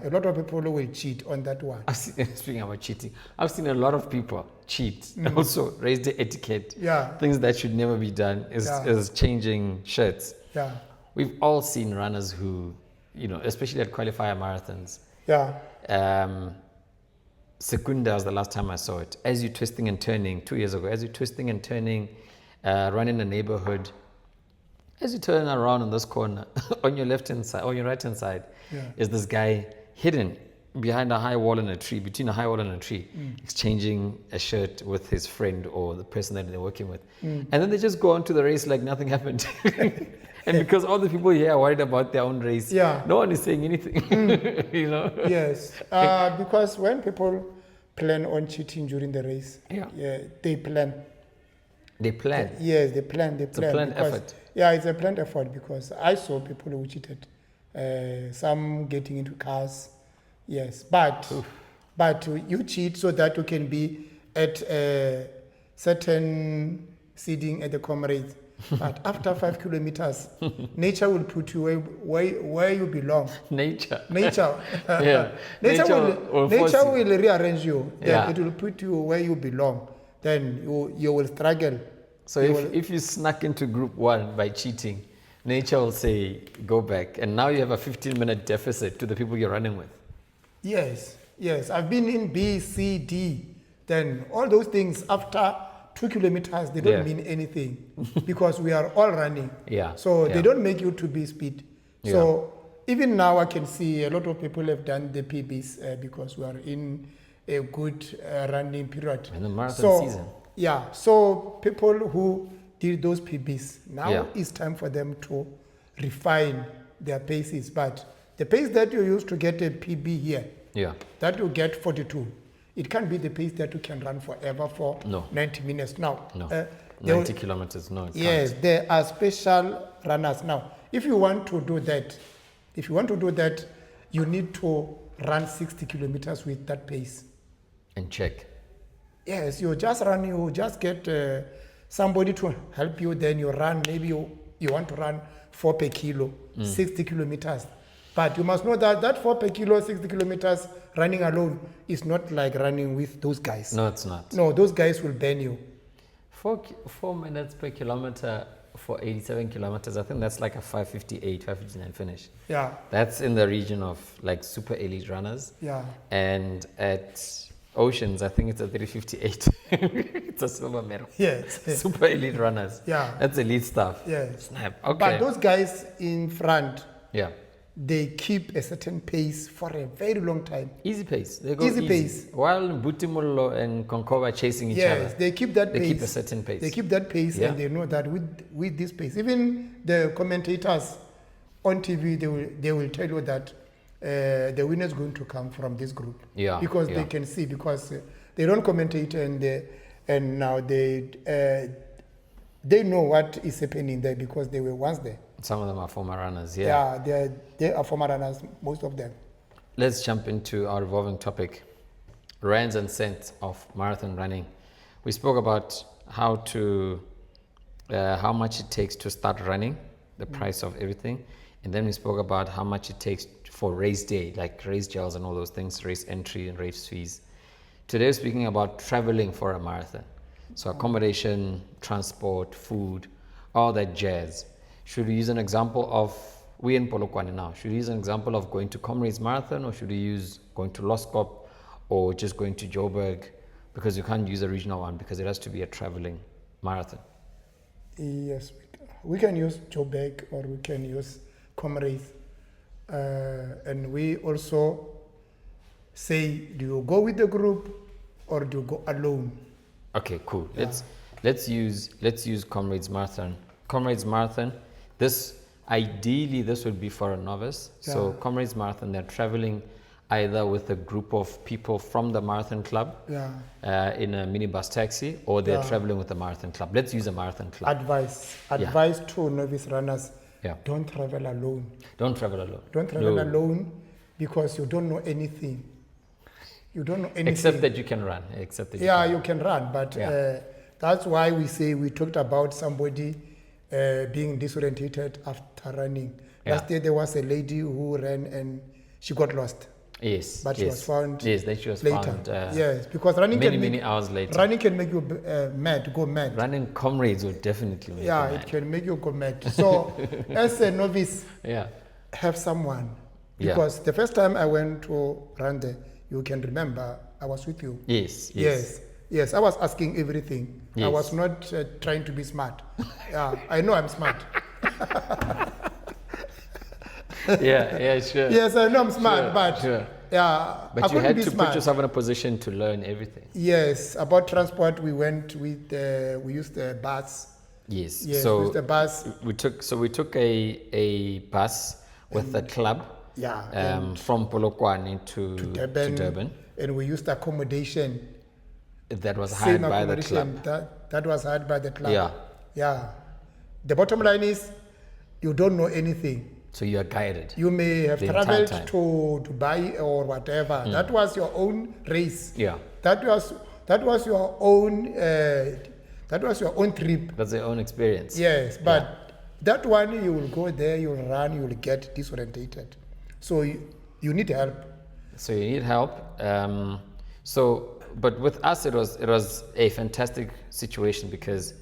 A lot of people will cheat on that one. Speaking about cheating, I've seen a lot of people cheat. Also, Raceday etiquette. Yeah. Things that should never be done is changing shirts. Yeah. We've all seen runners who, especially at qualifier marathons. Yeah. Secunda was the last time I saw it. As you're twisting and turning, 2 years ago, as you're twisting and turning, running a neighborhood, as you turn around in this corner, on your left-hand side, or your right-hand side, is this guy hidden behind a high wall and a tree, between a high wall and a tree, exchanging a shirt with his friend or the person that they're working with. And then they just go on to the race like nothing happened. And because all the people here are worried about their own race, no one is saying anything. Yes, because when people plan on cheating during the race, they plan. They plan. Yes, they plan. It's a planned effort. Yeah, it's a planned effort because I saw people who cheated. Some getting into cars. Yes, but you cheat so that you can be at a certain seating at the Comrades. But after 5 kilometers, nature will put you where you belong. Nature. Yeah. Nature will rearrange you. Then it will put you where you belong. Then you will struggle. So if you snuck into group 1 by cheating, nature will say, go back. And now you have a 15-minute deficit to the people you're running with. Yes. I've been in B, C, D. Then all those things after 2 kilometers, they don't mean anything because we are all running. So they don't make you to be speed. So even now I can see a lot of people have done the PBs because we are in a good running period. In the marathon season. Yeah, so people who did those PBs, now it's time for them to refine their paces. But the pace that you used to get a PB here, that you get 42, it can't be the pace that you can run forever for 90 minutes. Now, 90 kilometers, no. Yes, there are special runners. Now, if you want to do that, you need to run 60 kilometers with that pace. And check. Yes, you just get somebody to help you, then you run, maybe you want to run 4 per kilo, 60 kilometers. But you must know that 4 per kilo, 60 kilometers running alone is not like running with those guys. No, it's not. No, those guys will burn you. 4 minutes per kilometer for 87 kilometers, I think that's like a 5:58, 5:59 finish. Yeah. That's in the region of like super elite runners. Yeah. And at Oceans, I think it's a 3:58. It's a silver medal. Yes. Super elite runners. Yeah. That's elite stuff. Yes. Snap. Okay. But those guys in front, they keep a certain pace for a very long time. Easy pace. They go easy pace. While Butimolo and Konkoba are chasing each other. Yes, they keep that pace. They keep a certain pace. They keep that pace and they know that with this pace, even the commentators on TV, they will tell you that the winner is going to come from this group. Yeah. Because they can see, because they don't commentate and now they know what is happening there because they were once there. Some of them are former runners, they are former runners, most of them. Let's jump into our revolving topic, rands and cents of marathon running. We spoke about how much it takes to start running, the price of everything, and then we spoke about how much it takes for race day, like race gels and all those things, race entry and race fees. Today we're speaking about traveling for a marathon. So accommodation, transport, food, all that jazz. Should we use an example of, we're in Polokwane now, should we use an example of going to Comrades Marathon, or should we use going to Loskop, or just going to Joburg? Because you can't use a regional one because it has to be a traveling marathon. Yes, we can use Joburg or we can use Comrades. And we also say, do you go with the group or do you go alone? Okay, cool. Yeah. Let's use Comrades Marathon. Comrades Marathon, this would be for a novice. Yeah. So Comrades Marathon, they're traveling either with a group of people from the marathon club in a minibus taxi, or they're traveling with the marathon club. Let's use a marathon club. Advice to novice runners, don't travel alone. Don't travel alone. Don't travel alone, because you don't know anything. You don't know anything. Except that you can run. You can run, but that's why we talked about somebody being disorientated after running. Last year there was a lady who ran and she got lost. Yes. But she was found. Yes, then she was later. found. Yes, because running many hours later. Running can make you go mad. Running Comrades will definitely make you mad. It can make you go mad. So, as a novice, have someone. Because the first time I went to Rands, you can remember, I was with you. Yes, I was asking everything. Yes. I was not trying to be smart. I know I'm smart. Sure. Yes, I know I'm smart, but but you had to put yourself in a position to learn everything. Yes, about transport, we went with we used the bus. Yes, so we used the bus. We took a bus with the club. From Polokwane to Durban. And we used accommodation. That was hired by the club. That was hired by the club. The bottom line is, you don't know anything. So you are guided. You may have traveled to Dubai or whatever. That was your own race. That was your own. That was your own trip. That's your own experience. Yes, but that one, you will go there, you will run, you will get disorientated. So you need help. But with us, it was a fantastic situation, because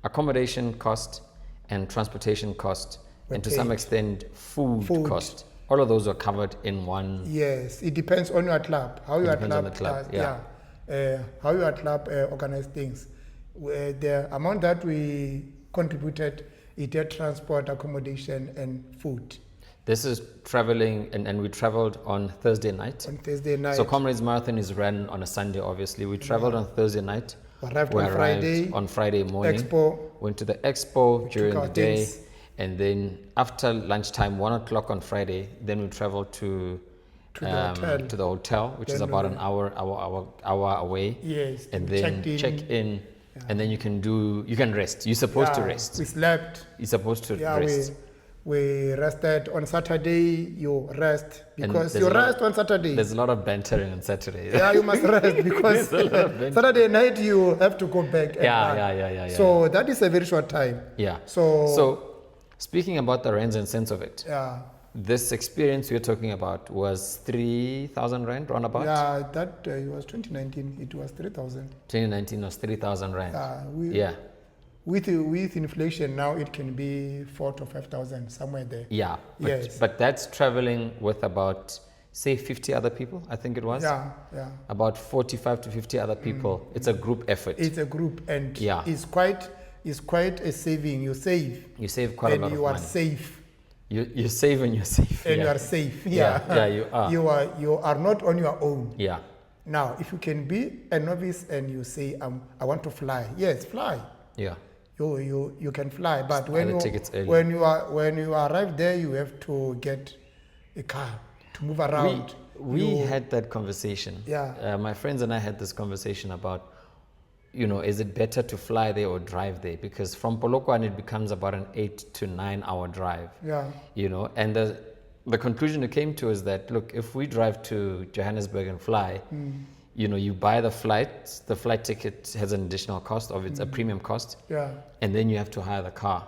accommodation cost and transportation cost, and to some extent food cost, all of those are covered in one. Yes, it depends on your club. How your club organize things. The amount that we contributed, it had transport, accommodation, and food. This is traveling, and we traveled on Thursday night. So Comrades Marathon is run on a Sunday, obviously. We traveled on Thursday night. We arrived on Friday morning. Went to the expo during the day. And then after lunchtime, 1 o'clock on Friday, then we traveled to the hotel, which is about an hour away. Yes. And then check in. And then you can rest. You're supposed to rest. We slept. You're supposed to rest. We rested on Saturday. You rest because you rest on Saturday. There's a lot of bantering on Saturday. You must rest because Saturday night you have to go back. So that is a very short time. So speaking about the rands and sense of it. This experience you're talking about was 3,000 rand roundabout? That was 2019. It was 3,000. 2019 was 3,000 rand. With inflation now, it can be 4,000 to 5,000, somewhere there. But that's traveling with about, say, 50 other people, I think it was. About 45 to 50 other people. It's a group effort. It's a group, and it's quite a saving. You save. You save quite a lot of money. And you are safe. You save and you're safe. And you are safe. You are. You are not on your own. Now, if you can be a novice and you say, I want to fly. Yes, fly. You can fly, but when you arrive there, you have to get a car to move around. We had that conversation. My friends and I had this conversation about, is it better to fly there or drive there? Because from Polokwane it becomes about an 8 to 9 hour drive. And the conclusion we came to is that, look, if we drive to Johannesburg and fly, you buy the flight ticket has an additional cost of it's a premium cost. And then you have to hire the car.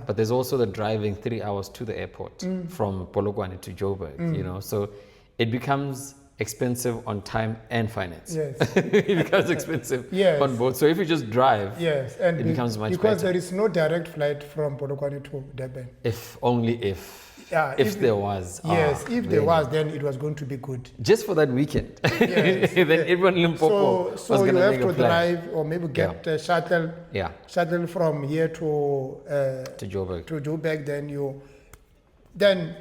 But there's also the driving 3 hours to the airport from Polokwane to Joburg, so it becomes expensive on time and finance. Yes. It becomes expensive Yes. on both. So if you just drive, Yes, and it becomes much because better. there is no direct flight from Polokwane to Durban. If only if. Yeah, if there was. Yes, if there really. was, then it was going to be good. Just for that weekend. Yes. Then everyone in Limpopo was So going you to have make to a plan. drive or maybe get a shuttle. Yeah. Shuttle from here to Joburg. To Joburg, then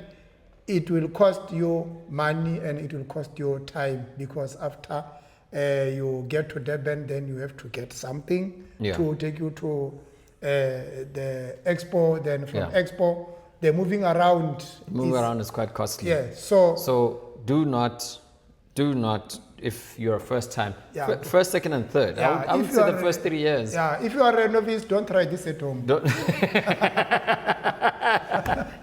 it will cost you money and it will cost you time, because after you get to Durban, then you have to get something to take you to the expo. Then from expo, they're moving around. Moving around is quite costly. Yeah. So do not, if you're a first time, Yeah. first, second, and third. Yeah, I would if say you the are first 3 years. yeah, if you are a novice, don't try this at home. Don't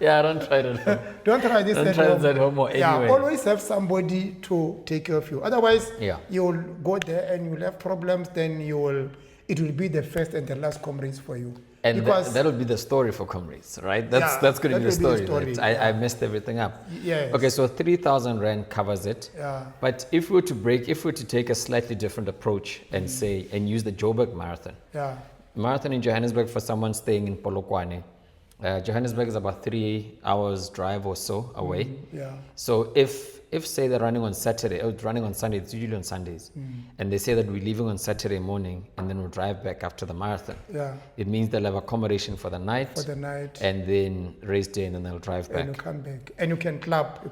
don't try it at home. Don't try this Don't at try home. this at home or Yeah, anywhere. always have somebody to take care of you. Otherwise, Yeah. you'll go there and you'll have problems. Then it will be the first and the last Comrades for you. And because that'll be the story for Comrades, right? That's Yeah, going to be the that will story. be the story, right? I messed everything up. Yes. Okay, so 3,000 Rand covers it. Yeah. But if we were to take a slightly different approach and use the Joburg Marathon. Yeah. Marathon in Johannesburg for someone staying in Polokwane. Johannesburg is about 3 hours drive or so away. Yeah. So if say they're running on Saturday, or running on Sunday, it's usually on Sundays, and they say that we're leaving on Saturday morning and then we'll drive back after the marathon. Yeah. It means they'll have accommodation for the night. For the night. And then race day, and then they'll drive back. And you come back. And you can clap.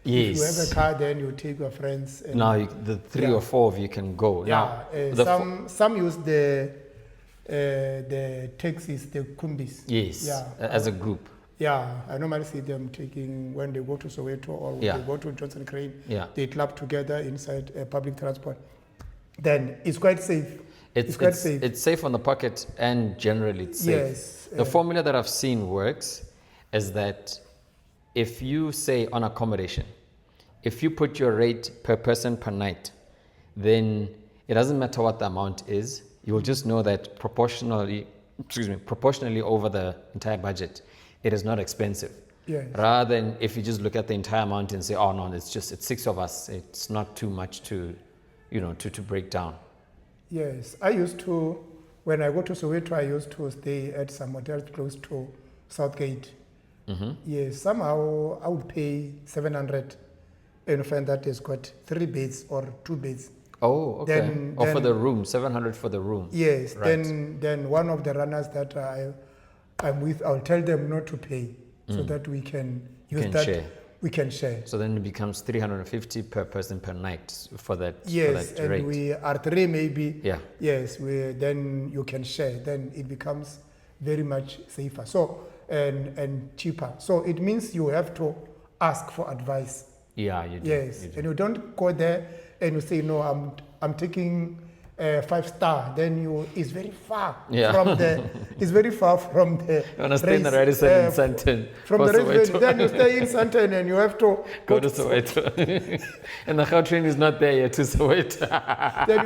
Yes. If you have a car, then you take your friends. And Now the three or four of you can go. yeah. Now, Some use the taxis, the kumbis. yes. Yeah. As a group. Yeah, I normally see them taking, when they go to Soweto or when they go to Johnson Crane, they club together inside public transport. Then it's quite safe. It's quite safe. It's safe on the pocket, and generally it's safe. Yes. The formula that I've seen works is that if you say on accommodation, if you put your rate per person per night, then it doesn't matter what the amount is. You will just know that proportionally over the entire budget, it is not expensive. Yes. Rather than if you just look at the entire amount and say, oh no, it's 6 of us, it's not too much to break down. Yes, I used to, when I go to Soweto, I used to stay at some hotels close to Southgate. Mm-hmm. Yes, somehow I would pay 700 and find that has got 3 beds or 2 beds. Oh, okay. Then for the room, 700 for the room. Yes, right. Then one of the runners that I'm with, I'll tell them not to pay so that we can use share. We can share. So then it becomes 350 per person per night for that. Yes, for that and rate. we are 3 maybe. Yeah. Yes, then you can share. Then it becomes very much safer. So and cheaper. So it means you have to ask for advice. Yeah, you do. Yes, you do. and you don't go there and you say no. I'm taking 5-star. Then it's very far from the. It's very far from the. You want to stay in the Raceday in Sandton. From the Raceday, then you stay in Sandton and you have to go to Soweto. And the Gautrain is not there yet to Soweto. Then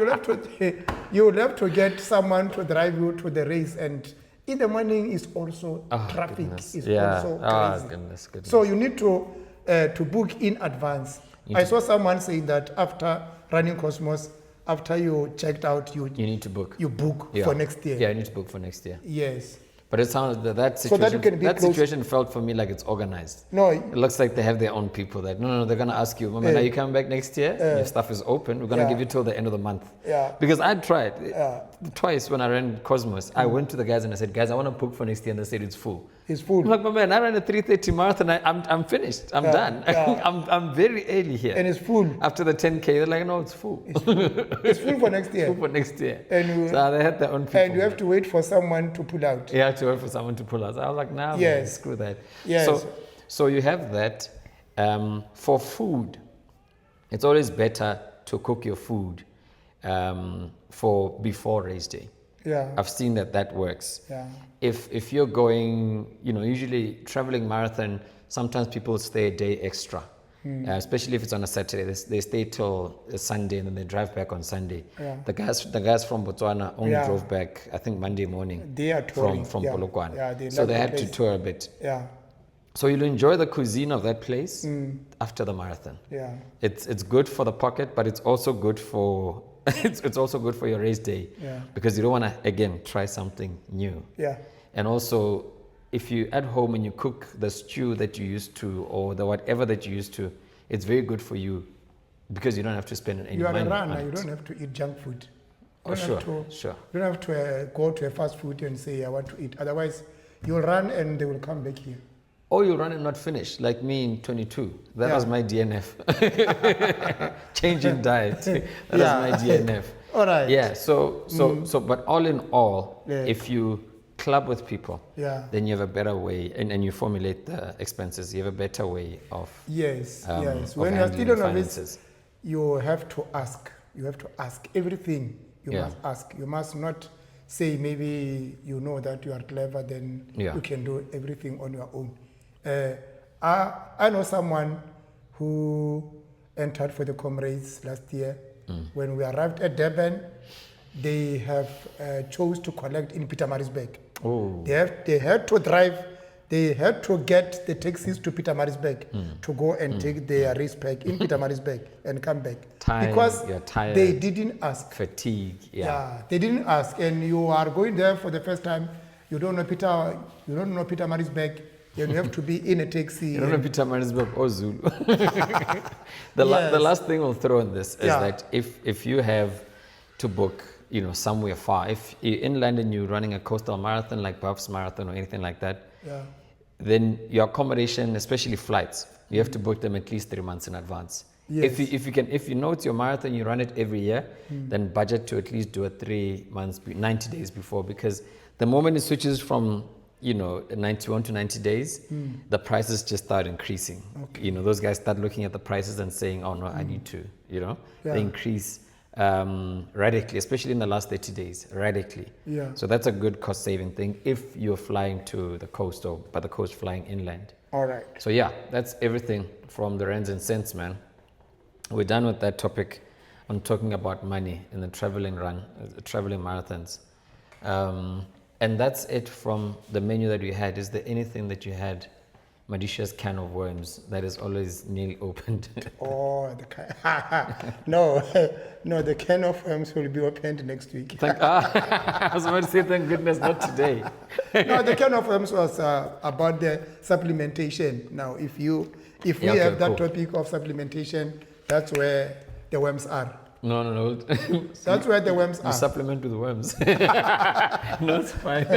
you'll have to get someone to drive you to the race, and in the morning is also traffic. Goodness. Is Yeah. also crazy. Goodness. So you need to book in advance. I saw someone saying that after running Cosmos, after you checked out, you need to book. You book for next year. Yeah, you need to book for next year. Yes. But it sounds that situation. So that you can be close. Situation felt for me like it's organized. No, it looks like they have their own people. That no, they're gonna ask you, Mama, are you coming back next year? Your stuff is open. We're gonna give you till the end of the month. Yeah. Because I tried twice when I ran Cosmos. I went to the guys and I said, guys, I want to book for next year, and they said it's full. It's full. I'm like, my man, I ran a 3:30 marathon. I'm finished. I'm done. Yeah. I'm very early here. And it's full. After the 10K, they're like, no, it's full. It's full for next year. Full for next year. And so they had their own people. And you have to wait for someone to pull out. You have to wait for someone to pull out. I was like, nah, man, screw that. Yes. So you have that. For food, it's always better to cook your food for before race day. Yeah. I've seen that works. Yeah. If you're going, usually traveling marathon, sometimes people stay a day extra, especially if it's on a Saturday. They stay till a Sunday and then they drive back on Sunday. Yeah. The guys from Botswana only drove back, I think, Monday morning. They are touring. from Polokwane. Yeah, so they had to tour a bit. Yeah. So you'll enjoy the cuisine of that place after the marathon. Yeah. It's good for the pocket, but it's also good for it's also good for your race day. Yeah. Because you don't want to again try something new. Yeah. And also, if you at home and you cook the stew that you used to or the whatever that you used to, it's very good for you because you don't have to spend any You are money a on runner. it. You don't have to eat junk food. Oh, sure, sure. You don't have to go to a fast food and say, I want to eat. Otherwise, you'll run and they will come back here. Or you'll run and not finish, like me in 22. That Yeah. was my DNF. Changing diet. That was my DNF. All right. Yeah, so, but all in all, Yeah. if you club with people, Yeah. then you have a better way, and you formulate the expenses, you have a better way of Yes, of yes. When you're handling still on finances. this, you have to ask. You have to ask everything. You Yeah. must ask. You must not say maybe you know that you are clever, then Yeah. you can do everything on your own. I know someone who entered for the Comrades last year. When we arrived at Durban, they have chose to collect in Pietermaritzburg. Oh. They had to drive. They had to get the taxis to Pietermaritzburg to go and take their race pack in Pietermaritzburg and come back. Time, Because you're tired. they didn't ask. Fatigue, Yeah, they didn't ask. And you are going there for the first time. You don't know Pietermaritzburg. And you have to be in a taxi. You don't know Peter Marisburg or Zulu. The last thing we'll throw in this is Yeah. that if you have to book, somewhere far, if you're inland and you're running a coastal marathon like Buffs Marathon or anything like that, Yeah. then your accommodation, especially flights, you have to book them at least 3 months in advance. Yes. If you know it's your marathon, you run it every year, then budget to at least do it 3 months, 90 days before, because the moment it switches from 91 to 90 days, the prices just start increasing. Okay. Those guys start looking at the prices and saying, oh no, I need to, Yeah. they increase radically, especially in the last 30 days, radically. Yeah. So that's a good cost saving thing if you're flying to the coast or by the coast flying inland. All right. So yeah, that's everything from the Rands and Cents, man. We're done with that topic on talking about money in the traveling marathons. And that's it from the menu that we had. Is there anything that you had, Madisha's can of worms, that is always nearly opened? Oh, no, the can of worms will be opened next week. I was about to say, thank goodness, not today. No, the can of worms was about the supplementation. Now, if we have that topic of supplementation, that's where the worms are. No. That's where the worms You are. supplement with worms. No, it's fine.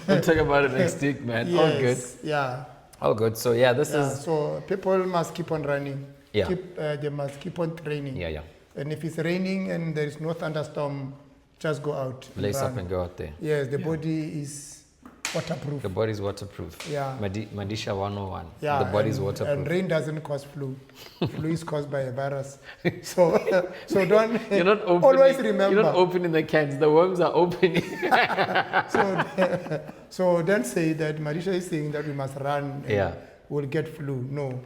We'll talk about it next week, man. Yes, All good. Yeah. All good. So yeah, this is. So people must keep on running. Yeah. They must keep on training. Yeah. And if it's raining and there is no thunderstorm, just go out. Lace run. up and go out there. Yes, the body is waterproof. The body's waterproof. Yeah. Madisha 101. Yeah, The body's and waterproof. rain doesn't cause flu. Flu is caused by a virus. So don't. You're not opening, always remember. You're not opening the cans. The worms are opening. So don't say that Marisha is saying that we must run. And we'll get flu. No.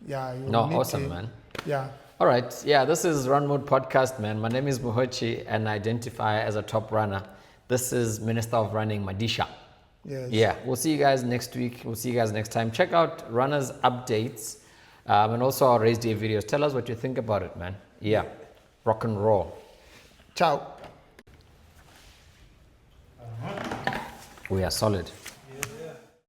Yeah. Awesome, man. Yeah. All right. Yeah, this is RUNMODE podcast, man. My name is Muhochi and I identify as a top runner. This is Minister of Running, Madisha. Yes. Yeah, we'll see you guys next week. We'll see you guys next time. Check out Runners updates and also our Raceday videos. Tell us what you think about it, man. Yeah, rock and roll. Ciao. We are solid.